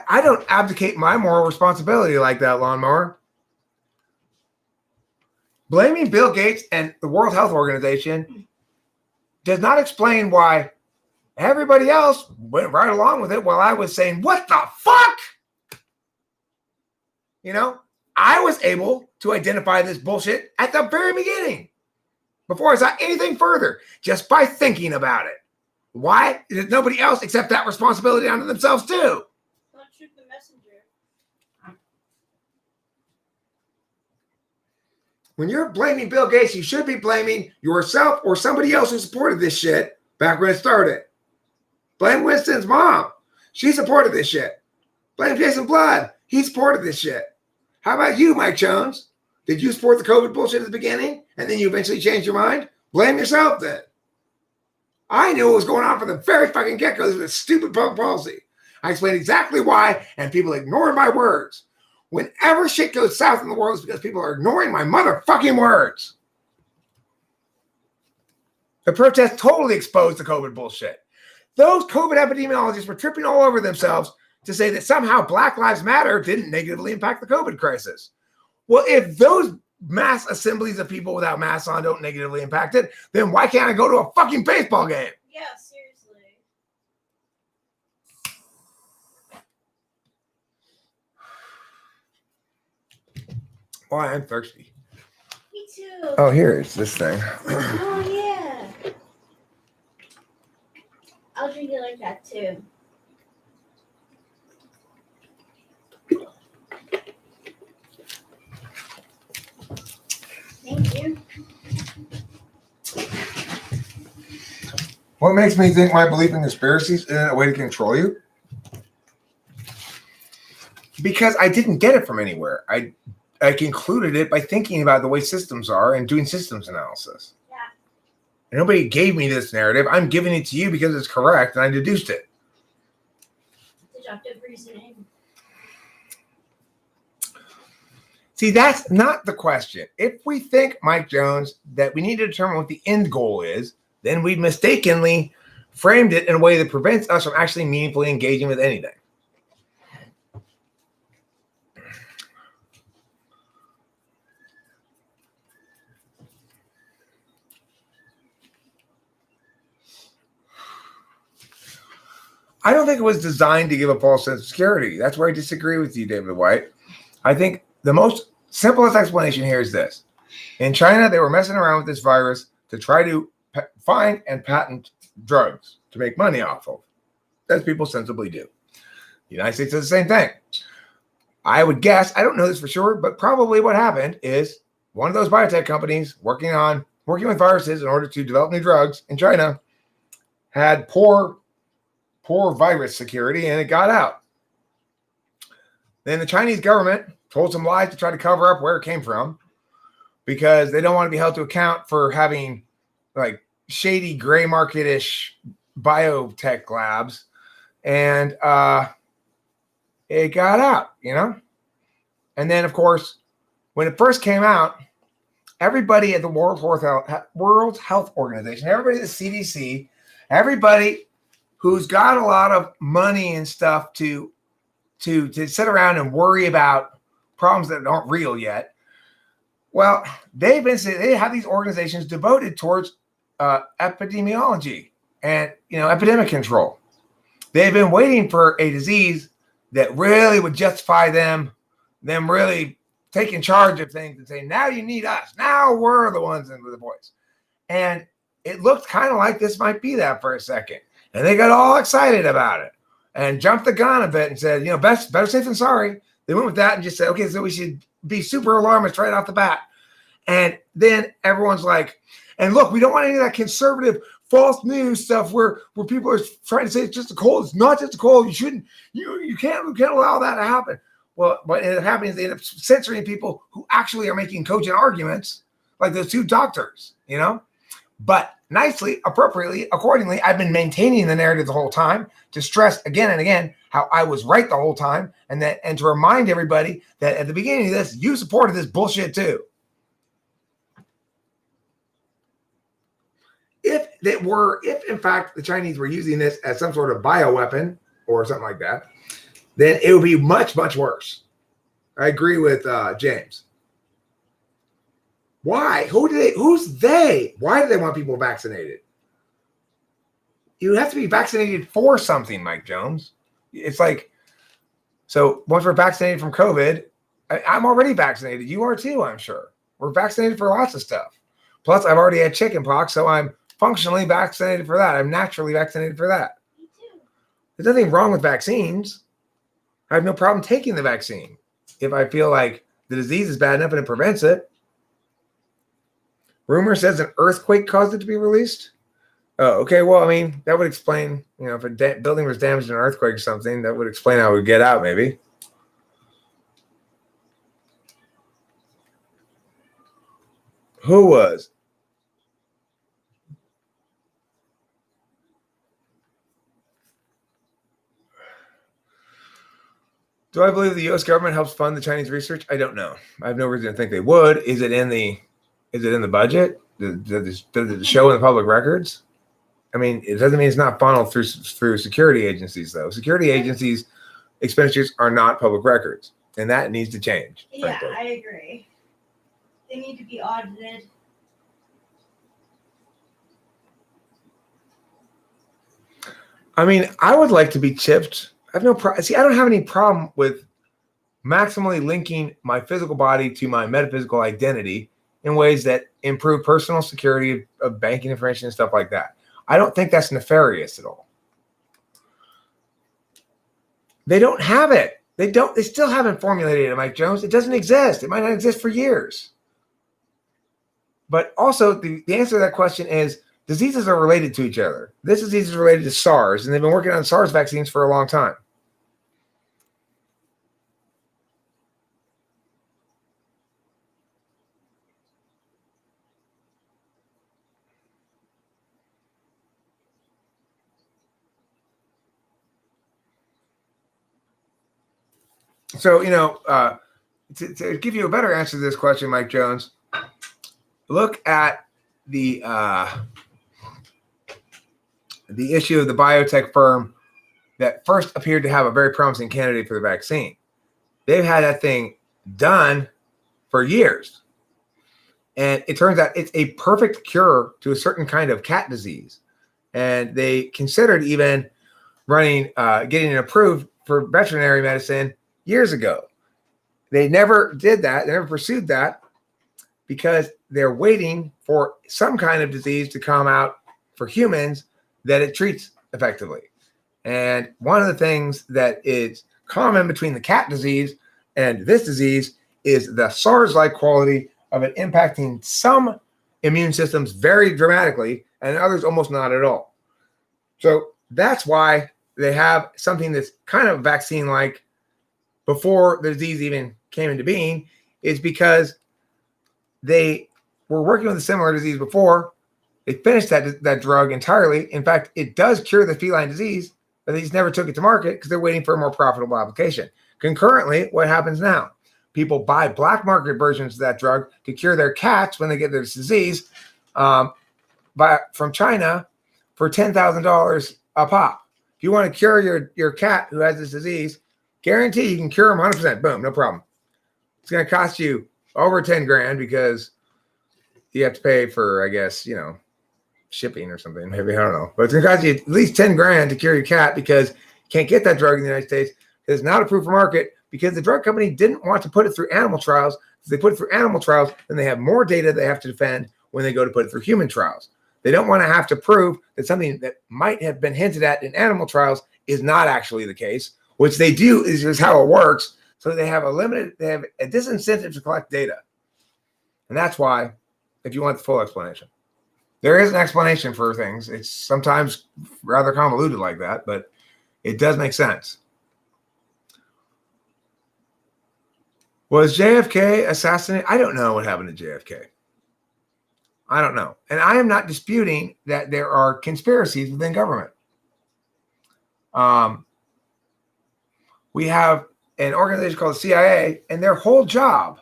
Speaker 1: I don't abdicate my moral responsibility like that, Lawnmower. Blaming Bill Gates and the World Health Organization does not explain why everybody else went right along with it while I was saying, what the fuck? I was able to identify this bullshit at the very beginning before I saw anything further, just by thinking about it. Why? Did nobody else accept that responsibility onto themselves too?
Speaker 2: Don't shoot the messenger.
Speaker 1: When you're blaming Bill Gates, you should be blaming yourself or somebody else who supported this shit back when it started. Blame Winston's mom. She supported this shit. Blame Jason Blood. He supported this shit. How about you, Mike Jones? Did you support the COVID bullshit at the beginning and then you eventually changed your mind? Blame yourself then. I knew what was going on from the very fucking get-go. This was a stupid public policy. I explained exactly why, and people ignored my words. Whenever shit goes south in the world, it's because people are ignoring my motherfucking words. The protest totally exposed the COVID bullshit. Those COVID epidemiologists were tripping all over themselves to say that somehow Black Lives Matter didn't negatively impact the COVID crisis. Well, if those mass assemblies of people without masks on don't negatively impact it, then why can't I go to a fucking baseball game?
Speaker 2: Yeah, seriously.
Speaker 1: Well, I'm thirsty.
Speaker 2: Me too.
Speaker 1: Oh, here, it's this thing.
Speaker 2: Oh, yeah. I'll drink it like that too. Thank you.
Speaker 1: What makes me think my belief in conspiracies is a way to control you? Because I didn't get it from anywhere. I concluded it by thinking about the way systems are and doing systems analysis.
Speaker 2: Yeah.
Speaker 1: And nobody gave me this narrative. I'm giving it to you because it's correct, and I deduced it.
Speaker 2: Deductive reasoning.
Speaker 1: See, that's not the question. If we think, Mike Jones, that we need to determine what the end goal is, then we've mistakenly framed it in a way that prevents us from actually meaningfully engaging with anything. I don't think it was designed to give a false sense of security. That's where I disagree with you, David White. I think the most simplest explanation here is this. In China, they were messing around with this virus to try to find and patent drugs to make money off of, as people sensibly do. The United States does the same thing. I would guess, I don't know this for sure, but probably what happened is one of those biotech companies working with viruses in order to develop new drugs in China had poor virus security, and it got out. Then the Chinese government told some lies to try to cover up where it came from because they don't want to be held to account for having like shady gray market-ish biotech labs. And it got out, you know? And then, of course, when it first came out, everybody at the World Health Organization, everybody at the CDC, everybody who's got a lot of money and stuff to sit around and worry about problems that aren't real yet. Well, they have these organizations devoted towards epidemiology and epidemic control. They've been waiting for a disease that really would justify them really taking charge of things and saying, now you need us. Now we're the ones in with the voice. And it looked kind of like this might be that for a second. And they got all excited about it and jumped the gun a bit and said, better safe than sorry. They went with that and just said, okay, so we should be super alarmist right off the bat. And then everyone's like, and look, we don't want any of that conservative false news stuff where people are trying to say it's just a cold. It's not just a cold. You can't allow that to happen. Well, what ends up happening is they end up censoring people who actually are making cogent arguments, like those two doctors, But nicely, appropriately, accordingly, I've been maintaining the narrative the whole time to stress again and again how I was right the whole time, and to remind everybody that at the beginning of this, you supported this bullshit too. If in fact the Chinese were using this as some sort of bioweapon or something like that, then it would be much, much worse. I agree with James. Why? Who's they? Why do they want people vaccinated? You have to be vaccinated for something, Mike Jones. It's like, so once we're vaccinated from COVID, I'm already vaccinated. You are too, I'm sure. We're vaccinated for lots of stuff. Plus, I've already had chicken pox, so I'm functionally vaccinated for that. I'm naturally vaccinated for that.
Speaker 2: Me too.
Speaker 1: There's nothing wrong with vaccines. I have no problem taking the vaccine if I feel like the disease is bad enough and it prevents it. Rumor says an earthquake caused it to be released. Oh, okay. Well, I mean, that would explain, if a building was damaged in an earthquake or something, that would explain how it would get out, maybe. Who was? Do I believe the U.S. government helps fund the Chinese research? I don't know. I have no reason to think they would. Is it in the budget? Does it show in the public records? I mean, it doesn't mean it's not funneled through security agencies, though. Security agencies' expenditures are not public records, and that needs to change.
Speaker 2: Yeah,
Speaker 1: frankly.
Speaker 2: I agree. They need to be audited.
Speaker 1: I mean, I would like to be chipped. I have no problem. See, I don't have any problem with maximally linking my physical body to my metaphysical identity in ways that improve personal security of banking information and stuff like that. I don't think that's nefarious at all. They don't have it. They still haven't formulated it, Mike Jones. It doesn't exist. It might not exist for years. But also, the answer to that question is diseases are related to each other. This disease is related to SARS, and they've been working on SARS vaccines for a long time. So, to give you a better answer to this question, Mike Jones, look at the issue of the biotech firm that first appeared to have a very promising candidate for the vaccine. They've had that thing done for years. And it turns out it's a perfect cure to a certain kind of cat disease. And they considered even getting it approved for veterinary medicine years ago. They never did that. They never pursued that because they're waiting for some kind of disease to come out for humans that it treats effectively. And one of the things that is common between the cat disease and this disease is the SARS-like quality of it impacting some immune systems very dramatically and others almost not at all. So that's why they have something that's kind of vaccine-like before the disease even came into being, is because they were working with a similar disease before. They finished that drug entirely. In fact, it does cure the feline disease, but they just never took it to market because they're waiting for a more profitable application. Concurrently, what happens now? People buy black market versions of that drug to cure their cats when they get this disease from China for $10,000 a pop. If you want to cure your cat who has this disease, guarantee you can cure them 100%. Boom, no problem. It's going to cost you over 10 grand because you have to pay for, I guess, shipping or something. Maybe, I don't know. But it's going to cost you at least 10 grand to cure your cat because you can't get that drug in the United States. It's not approved for market because the drug company didn't want to put it through animal trials. If they put it through animal trials, then they have more data they have to defend when they go to put it through human trials. They don't want to have to prove that something that might have been hinted at in animal trials is not actually the case, which they do is just how it works. So they have a disincentive to collect data. And that's why, if you want the full explanation, there is an explanation for things. It's sometimes rather convoluted like that, but it does make sense. Was JFK assassinated? I don't know what happened to JFK. I don't know. And I am not disputing that there are conspiracies within government. We have an organization called the CIA, and their whole job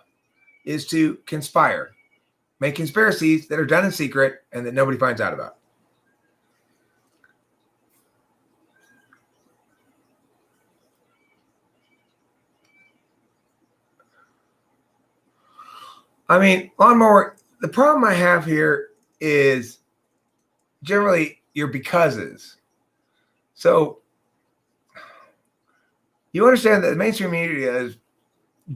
Speaker 1: is to conspire, make conspiracies that are done in secret and that nobody finds out about. I mean, lawnmower, the problem I have here is generally your becauses. So you understand that the mainstream media is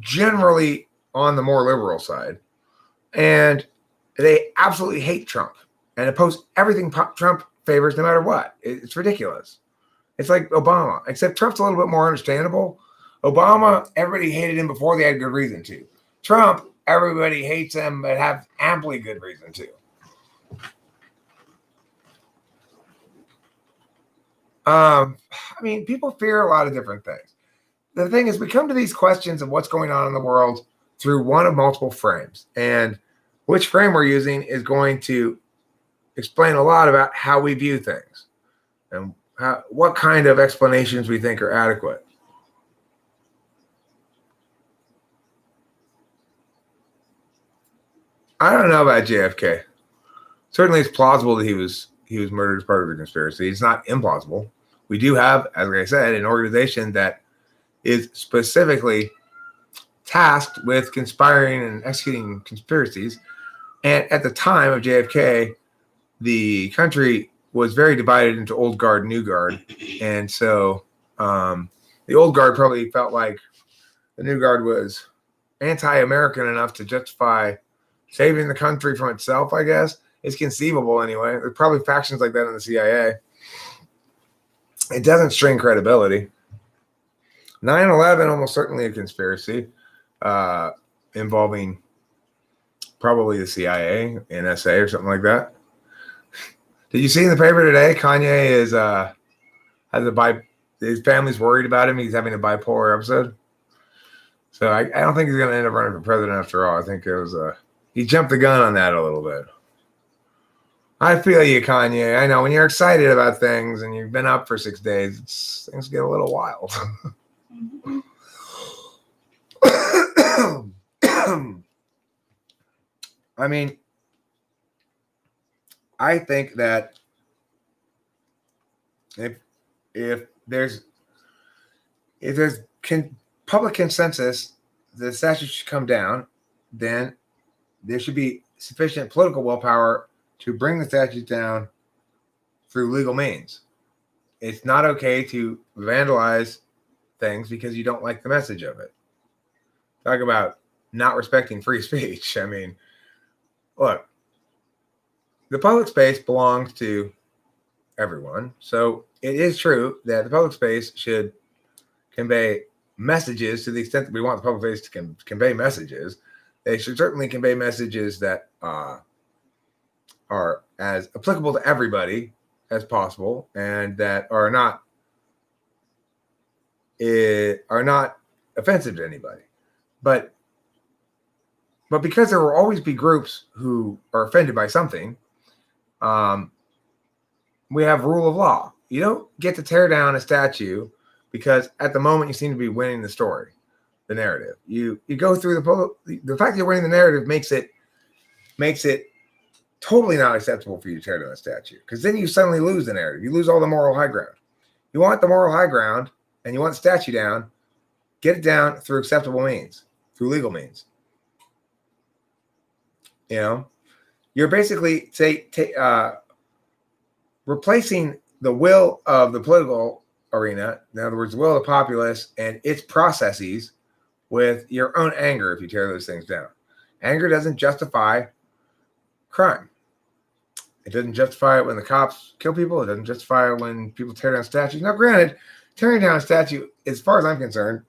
Speaker 1: generally on the more liberal side, and they absolutely hate Trump. and oppose everything Trump favors no matter what. It's ridiculous. It's like Obama, except Trump's a little bit more understandable. Obama, everybody hated him before they had good reason to. Trump, everybody hates him but have amply good reason to. I mean, people fear a lot of different things. The thing is, we come to these questions of what's going on in the world through one of multiple frames. And which frame we're using is going to explain a lot about how we view things and what kind of explanations we think are adequate. I don't know about JFK. Certainly, it's plausible that he was murdered as part of a conspiracy. It's not implausible. We do have, as I said, an organization that is specifically tasked with conspiring and executing conspiracies. And at the time of JFK, the country was very divided into old guard, new guard. And so the old guard probably felt like the new guard was anti-American enough to justify saving the country from itself, I guess. It's conceivable anyway. There's probably factions like that in the CIA. It doesn't strain credibility. 9/11, almost certainly a conspiracy involving probably the CIA, NSA, or something like that. Did you see in the paper today, Kanye his family's worried about him. He's having a bipolar episode. So I don't think he's going to end up running for president after all. I think it was he jumped the gun on that a little bit. I feel you, Kanye. I know when you're excited about things and you've been up for 6 days, things get a little wild. I mean, I think that if there's public consensus that the statute should come down, then there should be sufficient political willpower to bring the statute down through legal means. It's not okay to vandalize things because you don't like the message of it. Talk about not respecting free speech. I mean, look, the public space belongs to everyone. So it is true that the public space should convey messages to the extent that we want the public space to convey messages. They should certainly convey messages that are as applicable to everybody as possible and that are not offensive to anybody. But because there will always be groups who are offended by something, we have rule of law. You don't get to tear down a statue because at the moment you seem to be winning the story, the narrative. You go through the fact that you're winning the narrative makes it totally not acceptable for you to tear down a statue, because then you suddenly lose the narrative. You lose all the moral high ground. You want the moral high ground and you want the statue down, get it down through acceptable means, through legal means. You know, you're basically replacing the will of the political arena, in other words, the will of the populace and its processes, with your own anger if you tear those things down. Anger doesn't justify crime. It doesn't justify it when the cops kill people. It doesn't justify it when people tear down statues. Now, granted, tearing down a statue, as far as I'm concerned,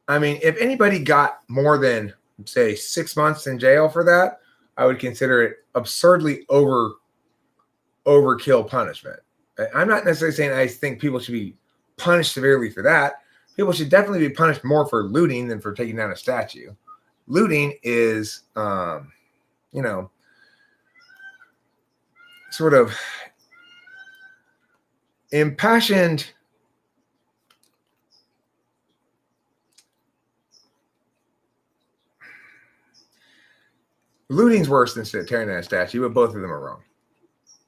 Speaker 1: I mean, if anybody got more than, say, 6 months in jail for that, I would consider it absurdly overkill punishment. I'm not necessarily saying I think people should be punished severely for that. People should definitely be punished more for looting than for taking down a statue. Looting is, sort of impassioned looting's worse than tearing down a statue, but both of them are wrong.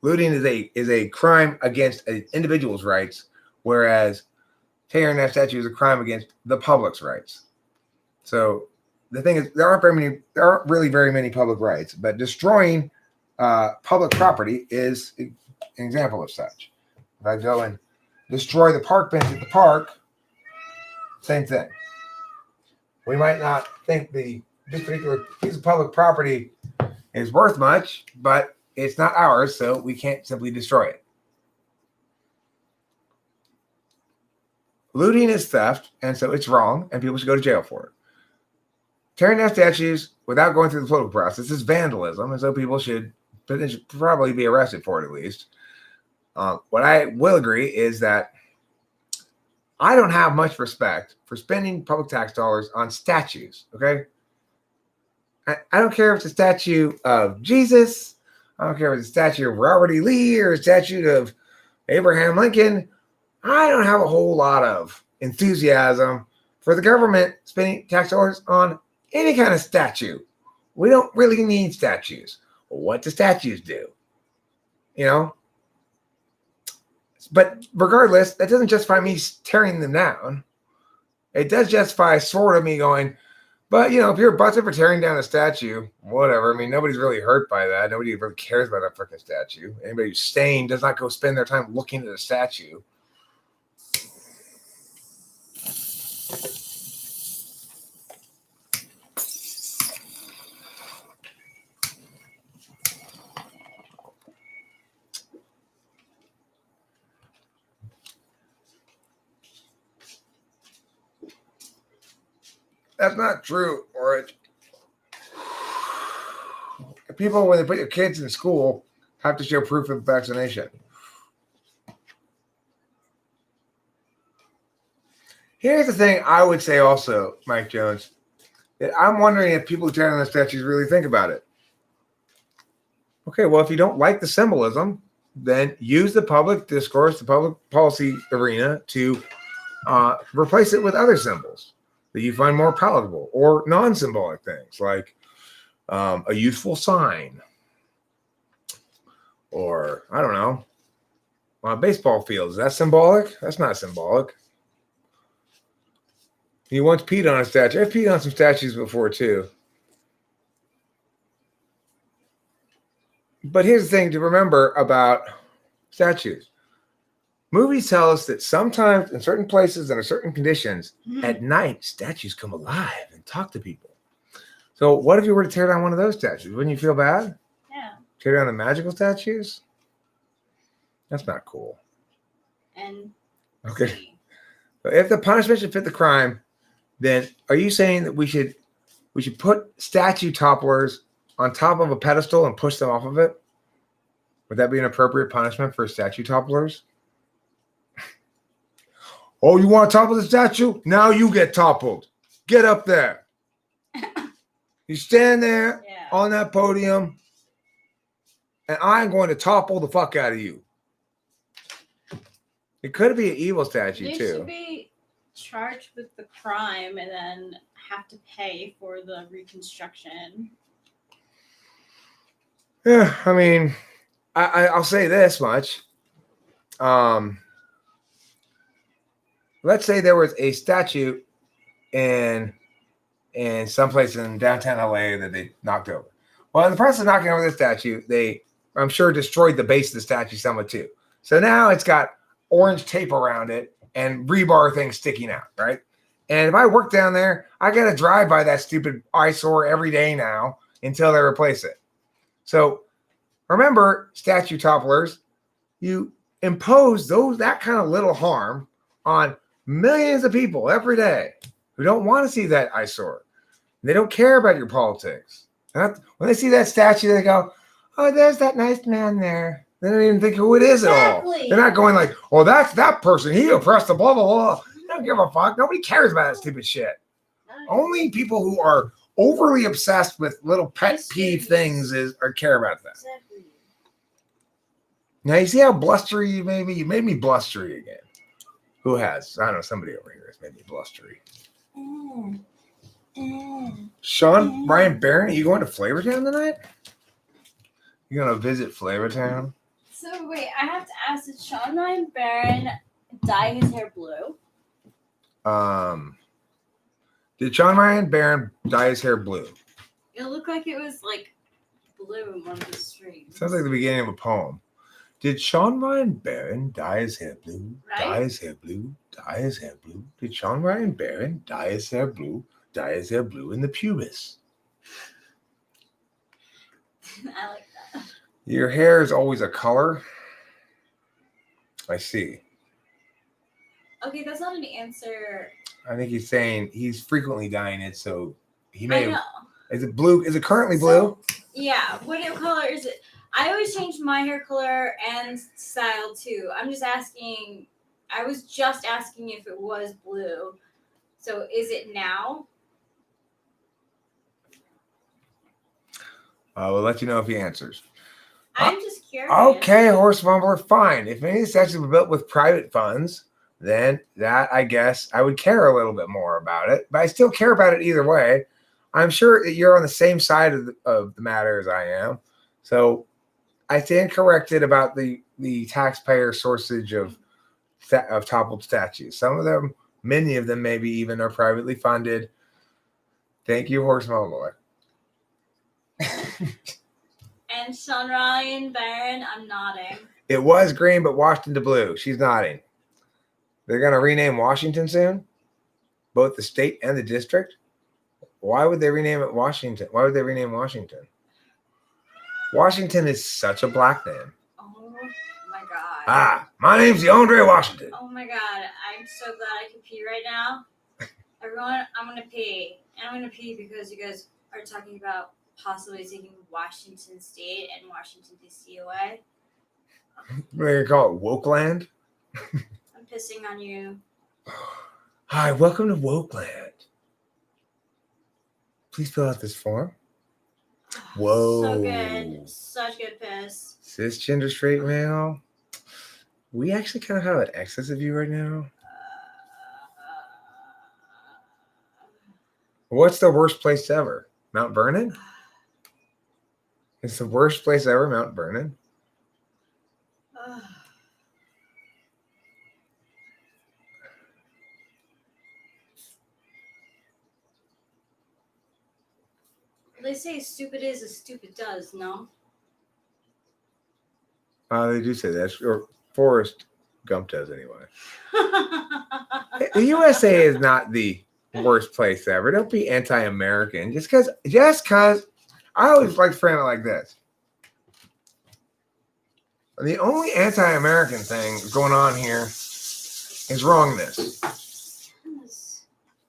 Speaker 1: Looting is a crime against an individual's rights, whereas tearing down a statue is a crime against the public's rights. So the thing is, there aren't really very many public rights, but destroying public property is an example of such. If I go and destroy the park bench at the park, same thing. We might not think this particular piece of public property is worth much, but it's not ours, so we can't simply destroy it. Looting is theft, and so it's wrong, and people should go to jail for it. Tearing down statues without going through the political process is vandalism, and so people should probably be arrested for it at least. What I will agree is that I don't have much respect for spending public tax dollars on statues, okay? I don't care if it's a statue of Jesus. I don't care if it's a statue of Robert E. Lee or a statue of Abraham Lincoln. I don't have a whole lot of enthusiasm for the government spending tax dollars on any kind of statue. We don't really need statues. What do statues do? You know? But regardless, that doesn't justify me tearing them down. It does justify sort of me going, but, you know, if you're busted for tearing down a statue, whatever. I mean, nobody's really hurt by that. Nobody really cares about that freaking statue. Anybody who's sane does not go spend their time looking at a statue. That's not true, or people, when they put your kids in school, have to show proof of vaccination. Here's the thing I would say also, Mike Jones, that I'm wondering if people who tear down the statues really think about it. Okay, well, if you don't like the symbolism, then use the public discourse, the public policy arena to replace it with other symbols that you find more palatable, or non-symbolic things like a youthful sign, or I don't know, on a baseball field. Is that symbolic? That's not symbolic. He once peed on a statue. I've peed on some statues before too. But here's the thing to remember about statues. Movies tell us that sometimes in certain places and in certain conditions, at night, statues come alive and talk to people. So what if you were to tear down one of those statues? Wouldn't you feel bad?
Speaker 2: Yeah.
Speaker 1: Tear down the magical statues? That's not cool.
Speaker 2: And
Speaker 1: okay. So if the punishment should fit the crime, then are you saying that we should put statue topplers on top of a pedestal and push them off of it? Would that be an appropriate punishment for statue topplers? Oh, you want to topple the statue? Now you get toppled. Get up there. You stand there on that podium, and I'm going to topple the fuck out of you. It could be an evil statue,
Speaker 2: they
Speaker 1: too.
Speaker 2: Should be charged with the crime and then have to pay for the reconstruction.
Speaker 1: Yeah, I mean, I'll say this much. Let's say there was a statue in someplace in downtown LA that they knocked over. Well, in the process of knocking over the statue, they, I'm sure, destroyed the base of the statue somewhat too. So now it's got orange tape around it and rebar things sticking out, right? And if I work down there, I got to drive by that stupid eyesore every day now until they replace it. So remember, statue topplers, you impose that kind of little harm on millions of people every day who don't want to see that eyesore. They don't care about your politics. When they see that statue, they go, oh, there's that nice man there. They don't even think who it is at all. They're not going like, oh, that's that person. He oppressed the blah, blah, blah. They don't give a fuck. Nobody cares about that stupid shit. Only people who are overly obsessed with little pet peeve things care about that. Exactly. Now, you see how blustery you made me? You made me blustery again. Who has? I don't know. Somebody over here has made me blustery. Sean Ryan Barron, are you going to Flavortown tonight? You going to visit Flavortown?
Speaker 2: So wait, I have to ask: did Sean Ryan Barron dye his hair blue?
Speaker 1: Did Sean Ryan Barron dye his hair blue?
Speaker 2: It looked like it was like blue in one of the streams.
Speaker 1: Sounds like the beginning of a poem. Did Sean Ryan Barron dye his hair blue?
Speaker 2: Right?
Speaker 1: Dye his hair blue? Dye his hair blue? Did Sean Ryan Barron dye his hair blue? Dye his hair blue in the pubis?
Speaker 2: I like that.
Speaker 1: Your hair is always a color. I see.
Speaker 2: Okay, that's not an answer.
Speaker 1: I think he's saying he's frequently dyeing it, so he
Speaker 2: I
Speaker 1: may
Speaker 2: know.
Speaker 1: have. Is it blue? Is it currently blue?
Speaker 2: So, yeah. What color is it? I always change my hair color and style too. I'm just asking. I was just asking if it was blue. So is it now?
Speaker 1: We'll let you know if he answers.
Speaker 2: I'm just curious.
Speaker 1: Okay, horse mumbler, fine. If any of the statues were built with private funds, then that, I guess, I would care a little bit more about it. But I still care about it either way. I'm sure that you're on the same side of the matter as I am. So I stand corrected about the taxpayer sourcage of toppled statues. Some of them, many of them maybe even are privately funded. Thank you, horse mumbler.
Speaker 2: And Sean Ryan Barron, I'm nodding.
Speaker 1: It was green, but washed into blue. She's nodding. They're going to rename Washington soon, both the state and the district. Why would they rename it Washington? Why would they rename Washington? Washington is such a black name.
Speaker 2: Oh my god.
Speaker 1: Ah, my name's DeAndre Washington.
Speaker 2: Oh my god, I'm so glad I can pee right now. Everyone, I'm gonna pee. And I'm gonna pee because you guys are talking about possibly taking Washington State and Washington DC away.
Speaker 1: We're going to call it Wokeland.
Speaker 2: I'm pissing on you.
Speaker 1: Hi, welcome to Wokeland. Please fill out this form. Whoa.
Speaker 2: So good. Such good piss.
Speaker 1: Cisgender straight male. We actually kind of have an excess of you right now. What's the worst place ever? Mount Vernon? It's the worst place ever, Mount Vernon.
Speaker 2: They say stupid is as stupid does, no?
Speaker 1: They do say that. Or Forrest Gump does anyway. The USA is not the worst place ever. Don't be anti-American. Just because I always like to frame it like this. The only anti-American thing going on here is wrongness.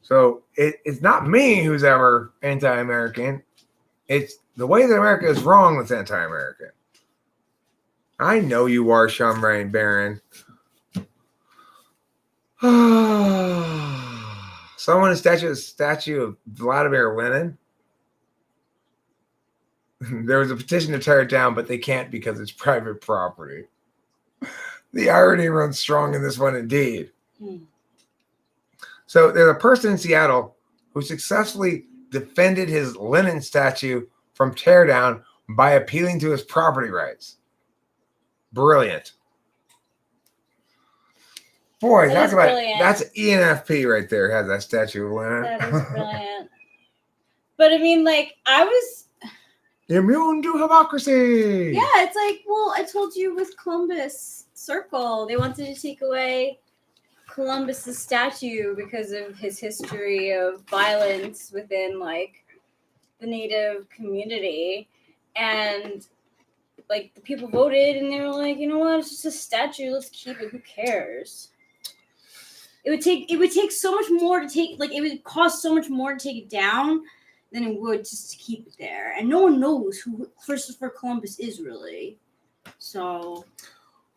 Speaker 1: So it's not me who's ever anti-American. It's the way that America is wrong that's anti-American. I know you are, Sean Ryan Barron. Someone a statue of Vladimir Lenin. There was a petition to tear it down, but they can't because it's private property. The irony runs strong in this one indeed. So there's a person in Seattle who successfully defended his Lenin statue from teardown by appealing to his property rights. Brilliant. Boy, that's ENFP right there, has that statue of Lenin.
Speaker 2: That is brilliant. But I mean, like, I was
Speaker 1: immune to hypocrisy.
Speaker 2: Yeah, it's like, well, I told you with Columbus Circle, they wanted to take away Columbus's statue because of his history of violence within, like, the Native community. And, like, the people voted and they were like, you know what, it's just a statue, let's keep it, who cares? It would take so much more to take, like, it would cost so much more to take it down than it would just to keep it there. And no one knows who Christopher Columbus is, really. So.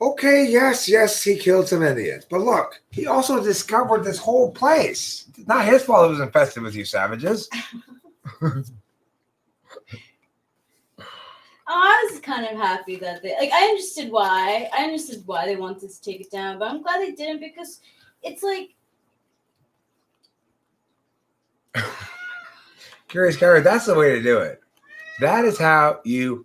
Speaker 1: Okay, yes, he killed some Indians. But look, he also discovered this whole place. It's not his fault it was infested with you savages.
Speaker 2: I was kind of happy that I understood why they wanted to take it down, but I'm glad they didn't because it's like.
Speaker 1: Curious Kyra, that's the way to do it. That is how you.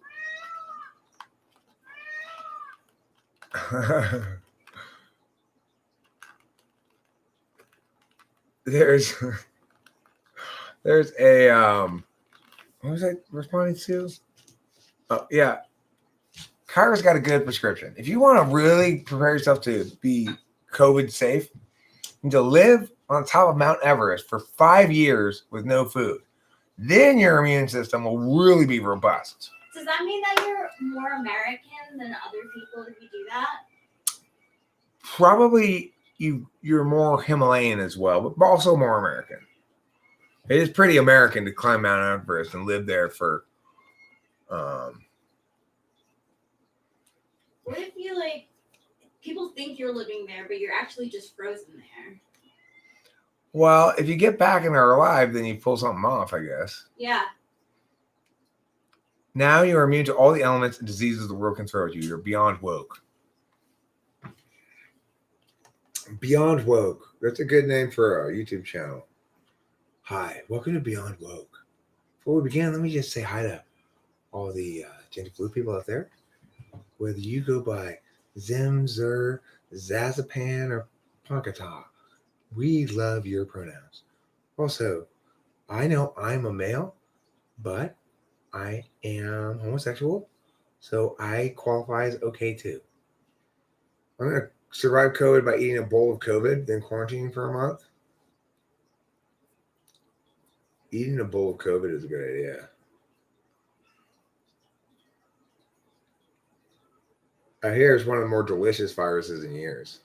Speaker 1: There's a what was I responding to? Oh yeah, Kyra's got a good prescription. If you want to really prepare yourself to be COVID safe, you need to live on top of Mount Everest for 5 years with no food. Then your immune system will really be robust.
Speaker 2: It's
Speaker 3: does that mean that you're more American than other people if you do that?
Speaker 1: Probably you're more Himalayan as well, but also more American. It is pretty American to climb Mount Everest and live there for.
Speaker 3: What if you like? People think you're living there, but you're actually just frozen there.
Speaker 1: Well, if you get back and are alive, then you pull something off, I guess.
Speaker 3: Yeah.
Speaker 1: Now you are immune to all the elements and diseases the world can throw at you. You're beyond woke. Beyond Woke. That's a good name for our YouTube channel. Hi, welcome to Beyond Woke. Before we begin, let me just say hi to all the Gender Fluid people out there. Whether you go by Zim, Zer, Zazapan, or Pankata, we love your pronouns. Also, I know I'm a male, but I am homosexual, so I qualify as okay too. I'm going to survive COVID by eating a bowl of COVID, then quarantining for a month. Eating a bowl of COVID is a good idea. I hear it's one of the more delicious viruses in years.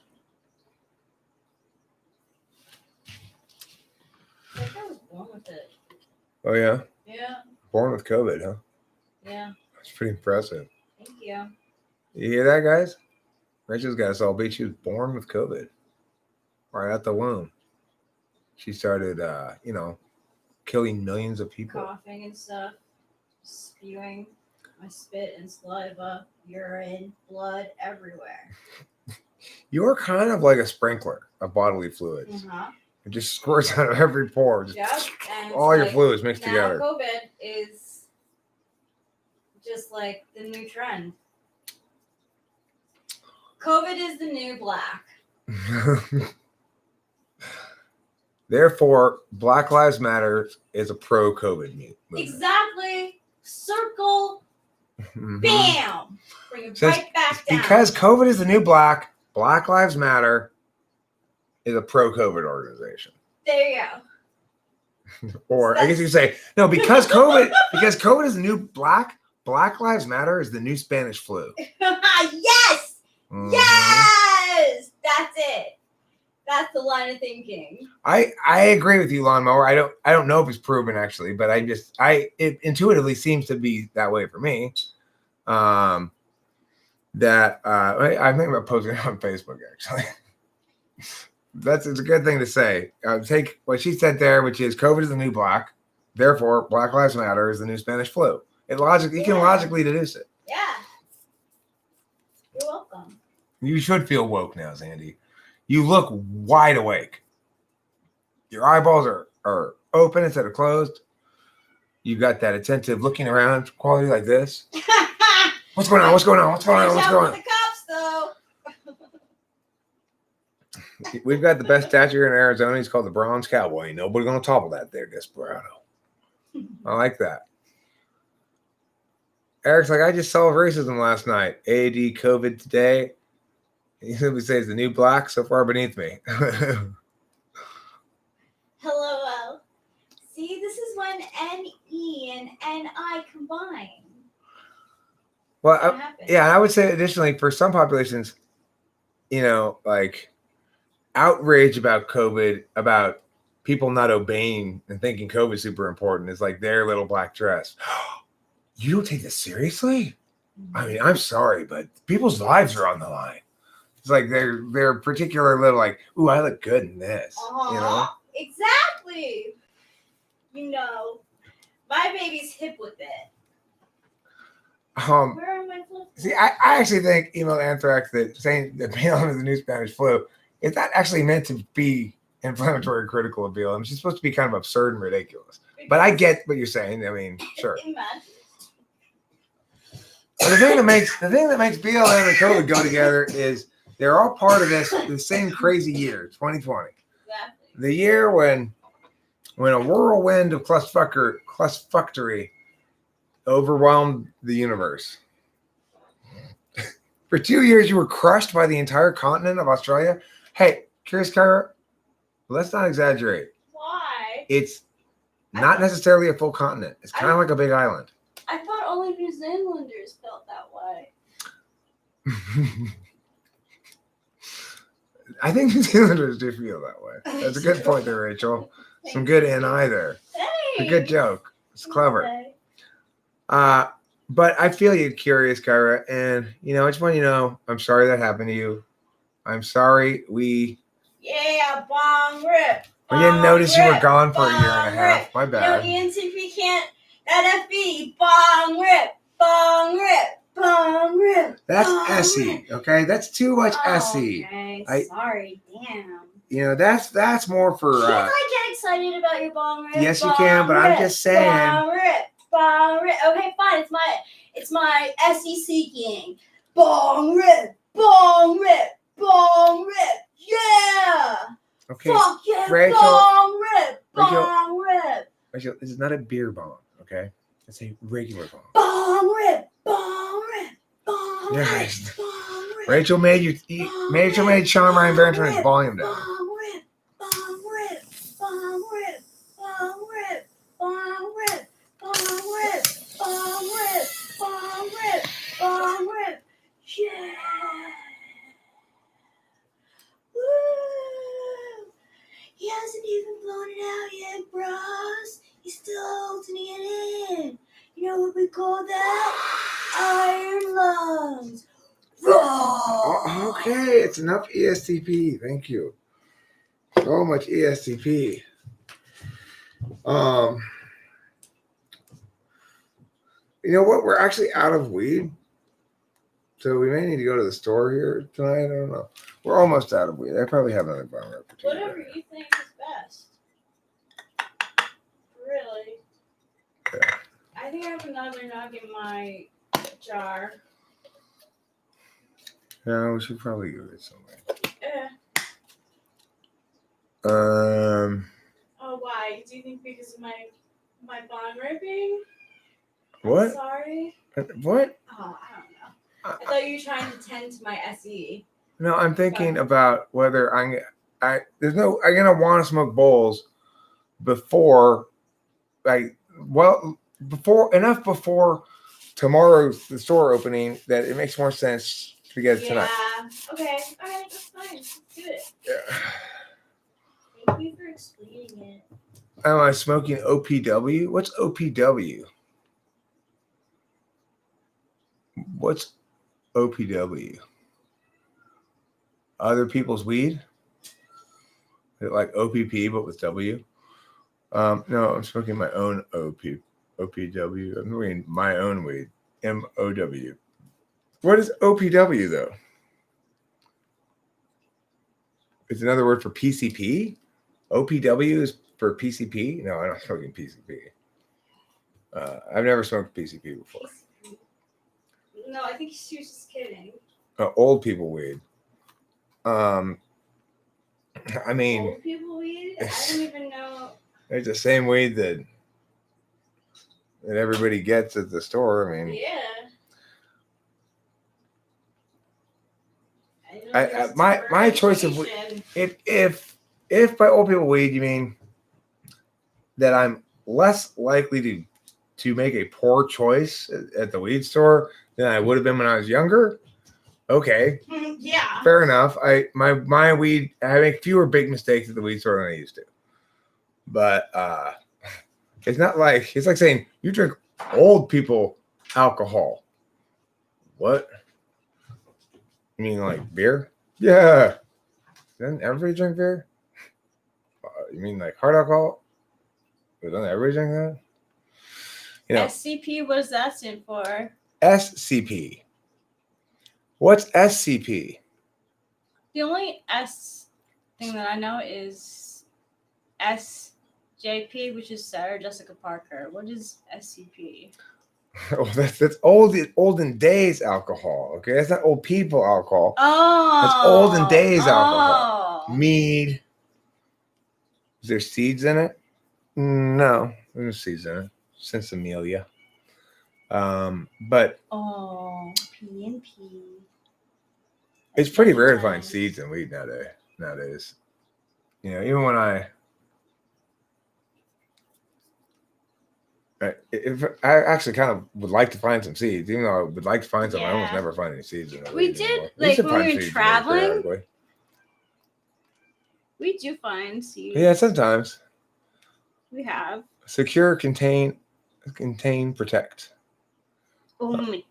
Speaker 2: I think I was born with it.
Speaker 1: Oh, yeah?
Speaker 2: Yeah.
Speaker 1: Born with COVID, huh?
Speaker 2: Yeah.
Speaker 1: That's pretty impressive.
Speaker 2: Thank you.
Speaker 1: You hear that, guys? Rachel's got us all beat. She was born with COVID. Right at the womb. She started, killing millions of people.
Speaker 2: Coughing and stuff. Spewing my spit and saliva, urine, blood everywhere.
Speaker 1: You're kind of like a sprinkler of bodily fluids.
Speaker 2: Uh-huh.
Speaker 1: It just squirts out of every pore. Just
Speaker 2: Yep. And
Speaker 1: all your
Speaker 2: like,
Speaker 1: fluids mixed
Speaker 2: now
Speaker 1: together.
Speaker 2: COVID is just like the new trend. COVID is the new black.
Speaker 1: Therefore, Black Lives Matter is a pro-COVID movement.
Speaker 2: Exactly. Circle.
Speaker 1: Mhm.
Speaker 2: Bam. Bring it
Speaker 1: Says,
Speaker 2: right back down.
Speaker 1: because COVID is the new black, Black Lives Matter is a pro-COVID organization.
Speaker 2: There you go.
Speaker 1: Or I guess you could say, no, because COVID is the new black, Black Lives Matter is the new Spanish flu.
Speaker 2: Yes.
Speaker 1: Mhm.
Speaker 2: Yes. That's it. That's the line of thinking.
Speaker 1: I agree with you, Lawnmower. I don't know if it's proven actually, but it intuitively seems to be that way for me. I think I'm posting it on Facebook actually. It's a good thing to say. Take what she said there, which is COVID is the new black, therefore Black Lives Matter is the new Spanish flu. You can logically deduce it.
Speaker 2: Yeah. You're welcome.
Speaker 1: You should feel woke now, Sandy. You look wide awake. Your eyeballs are open instead of closed. You got that attentive looking around quality like this. What's going on? What's going on? What's going on? What's going on?
Speaker 2: The cops, though.
Speaker 1: We've got the best statue here in Arizona. He's called the Bronze Cowboy. Nobody gonna topple that there, Desperado. I like that. Eric's like, I just saw racism last night. AD COVID today. He simply says the new black so far beneath me.
Speaker 3: Hello. See, this is when NE and NI combine.
Speaker 1: Well,
Speaker 2: What happened?
Speaker 1: yeah, I would say additionally for some populations, like outrage about COVID, about people not obeying and thinking COVID is super important is like their little black dress. You don't take this seriously? I mean, I'm sorry, but people's lives are on the line. It's like they're particular little like, ooh, I look good in this.
Speaker 2: Exactly. My baby's hip with it. Where are my flips?
Speaker 1: See, I actually think email anthrax that saying that BLM is the new Spanish flu is not actually meant to be inflammatory or critical of BLM. It's supposed to be kind of absurd and ridiculous. But I get what you're saying. I mean, sure.
Speaker 2: Imagine.
Speaker 1: But the thing that makes BLM and COVID go together is they're all part of the same crazy year, 2020.
Speaker 2: Exactly.
Speaker 1: The year when a whirlwind of clusterfuckery overwhelmed the universe. For 2 years, you were crushed by the entire continent of Australia. Hey, curious, Kyra, let's not exaggerate.
Speaker 2: Why?
Speaker 1: It's not necessarily a full continent. It's kind of like a big island.
Speaker 2: I thought only New Zealanders felt that way.
Speaker 1: I think New Zealanders do feel that way. That's a good point there, Rachel. Some good NI there. It's a good joke. It's clever.
Speaker 3: Okay.
Speaker 1: But I feel you, Curious Kyra, and I just want you to know I'm sorry that happened to you. I'm sorry
Speaker 3: Yeah, bong rip.
Speaker 1: we didn't notice you were
Speaker 3: rip,
Speaker 1: gone for a year and a
Speaker 3: bong
Speaker 1: half.
Speaker 3: rip.
Speaker 1: My
Speaker 3: No,
Speaker 1: bad.
Speaker 3: ENTP can't. NFB, bong rip, bong rip, bong rip.
Speaker 1: That's
Speaker 3: bong
Speaker 1: SE,
Speaker 3: rip.
Speaker 1: okay? That's too much
Speaker 3: Oh,
Speaker 1: SE.
Speaker 3: Okay, sorry, damn.
Speaker 1: That's more for
Speaker 3: Can't I get excited about your bong rip?
Speaker 1: yes, you
Speaker 3: Bong
Speaker 1: can, but I'm
Speaker 3: rip,
Speaker 1: just saying.
Speaker 3: Bong rip, bong rip. Okay, fine. It's my SE seeking. Bong rip, bong rip, bong rip. Yeah.
Speaker 1: Okay,
Speaker 3: Fuck yeah,
Speaker 1: Rachel-
Speaker 3: bong rip,
Speaker 1: Rachel-
Speaker 3: bong rip.
Speaker 1: Rachel, this is not a beer bomb, okay? It's a regular bomb.
Speaker 3: Bong rip, bong rip, bong
Speaker 1: Yes.
Speaker 3: rip, bong rip.
Speaker 1: Rachel made Sean Ryan Barron turn his
Speaker 3: Rip,
Speaker 1: volume down.
Speaker 3: Bong rip, bong rip, bong rip, bong rip, bong rip, bong rip, bong rip, bong rip, bong rip. Yeah. Woo. He hasn't even blown it out yet, bros. He's still holding it in. You know what we call that? Iron lungs.
Speaker 1: Oh, okay, it's enough ESTP. Thank you. So much ESTP. You know what? We're actually out of weed. So we may need to go to the store here tonight. I don't know. We're almost out of weed. I probably have another bomb up.
Speaker 2: Whatever you think is best. Really.
Speaker 1: Yeah.
Speaker 2: I think I have another nug in my jar.
Speaker 1: No, we should probably go get somewhere.
Speaker 2: Eh. Oh, why? Do you think because of my bong ripping?
Speaker 1: What?
Speaker 2: Sorry.
Speaker 1: What?
Speaker 2: Oh, I don't know. I thought you were trying to tend to my SE.
Speaker 1: No, I'm thinking about whether I'm gonna want to smoke bowls before before tomorrow's the store opening that it makes more sense to get it tonight.
Speaker 2: Yeah. Okay. All right. That's fine. Let's do it.
Speaker 1: Yeah.
Speaker 2: Thank you for explaining it.
Speaker 1: Am I smoking OPW? What's OPW? What's OPW? Other people's weed? Is it like OPP but with W? No, I'm smoking my own OPW. I'm smoking my own weed. MOW. What is OPW though? It's another word for PCP? OPW is for PCP? No, I'm not smoking PCP. I've never smoked PCP before.
Speaker 2: No, I think she was just kidding.
Speaker 1: Old people weed. I mean,
Speaker 2: Old people weed? I don't even know.
Speaker 1: it's the same weed that everybody gets at the store. I mean,
Speaker 2: Yeah.
Speaker 1: my choice of weed, if by old people weed you mean that I'm less likely to make a poor choice at the weed store than I would have been when I was younger, okay,
Speaker 2: Yeah.
Speaker 1: fair enough. My weed, I make fewer big mistakes at the weed store than I used to. But it's not like it's like saying you drink old people alcohol. What? You mean like beer? Yeah. Doesn't everybody drink beer? You mean like hard alcohol? Doesn't everybody drink that? You know,
Speaker 2: SCP, what does that stand for?
Speaker 1: SCP. What's SCP?
Speaker 2: The only S thing that I know is SJP, which is Sarah Jessica Parker. What is SCP?
Speaker 1: Oh, that's olden days alcohol. Okay, that's not old people alcohol.
Speaker 2: Oh.
Speaker 1: That's olden days alcohol. Mead. Is there seeds in it? No, there's no seeds in it. Since Amelia. But
Speaker 2: PNP.
Speaker 1: it's pretty rare to find seeds in weed nowadays. You know, even when If I actually kind of would like to find some seeds, even though I would like to find some, I almost
Speaker 2: Yeah.
Speaker 1: never find any seeds in the
Speaker 2: We
Speaker 1: weed
Speaker 2: did,
Speaker 1: anymore.
Speaker 2: like,
Speaker 1: used to
Speaker 2: when
Speaker 1: find
Speaker 2: we were
Speaker 1: seeds
Speaker 2: traveling.
Speaker 1: periodically.
Speaker 2: We do find seeds.
Speaker 1: Yeah, sometimes.
Speaker 2: We have.
Speaker 1: Secure, contain, protect.
Speaker 2: Oh my
Speaker 1: So,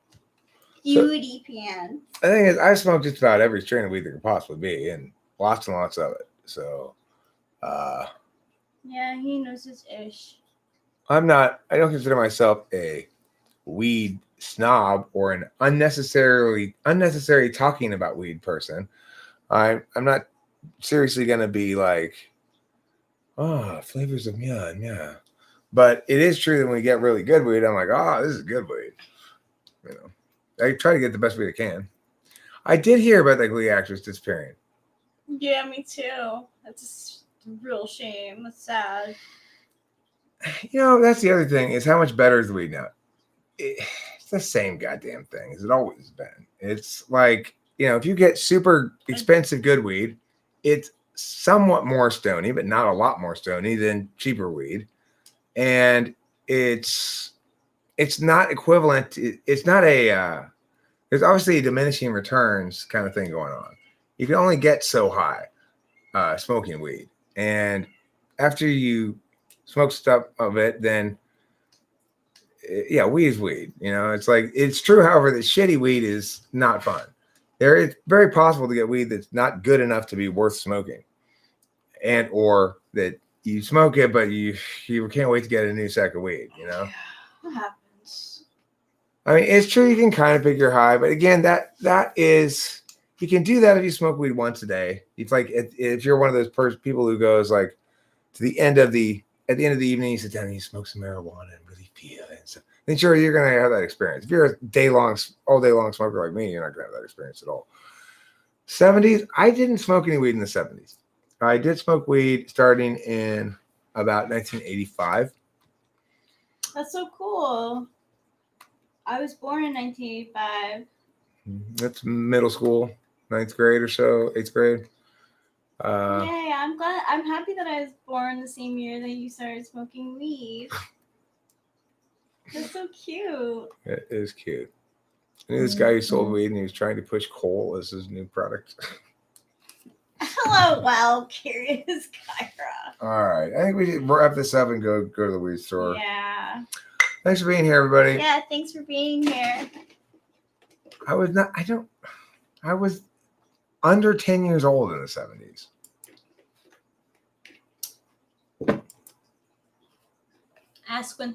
Speaker 2: beauty pants.
Speaker 1: the thing is, I smoke just about every strain of weed there could possibly be, and lots of it. So,
Speaker 2: Yeah, he knows his ish.
Speaker 1: I don't consider myself a weed snob or an unnecessary talking about weed person. I'm not seriously gonna be like, oh, flavors of yeah. But it is true that when we get really good weed, I'm like, oh, this is good weed. You know, I try to get the best weed I can. I did hear about that Glee actress disappearing.
Speaker 2: Yeah, me too. That's a real shame. That's sad.
Speaker 1: You know, that's the other thing is how much better is the weed now? It's the same goddamn thing as it always been. It's like, you know, if you get super expensive good weed, it's somewhat more stony, but not a lot more stony than cheaper weed. And it's not equivalent to, it's not a there's obviously a diminishing returns kind of thing going on. You can only get so high smoking weed. And after you smoke stuff of it, then yeah, weed is weed. You know, it's like it's true. However, that shitty weed is not fun. It's very possible to get weed that's not good enough to be worth smoking, and or that you smoke it, but you can't wait to get a new sack of weed. You know,
Speaker 2: What happens?
Speaker 1: I mean, it's true you can kind of pick your high, but again, that is you can do that if you smoke weed once a day. It's like if you're one of those people who goes like to the end of the at the end of the evening, you sit down and you smoke some marijuana and really feel it. So, then sure, you're gonna have that experience. If you're a all day long smoker like me, you're not gonna have that experience at all. 70s, I didn't smoke any weed in the 70s. I did smoke weed starting in about 1985.
Speaker 2: That's so cool. I was born in 1985.
Speaker 1: That's middle school, 9th grade or so, 8th grade.
Speaker 2: Yay, I'm glad. I'm happy that I was born the same year that you started smoking weed. That's so cute.
Speaker 1: It is cute. I knew this guy who sold weed and he was trying to push coal as his new product.
Speaker 2: Hello, well, curious Kyra.
Speaker 1: All right. I think we should wrap this up and go to the weed store.
Speaker 2: Yeah.
Speaker 1: Thanks for being here, everybody.
Speaker 2: Yeah, thanks for being here.
Speaker 1: I was under 10 years old in the 70s.
Speaker 2: Ask when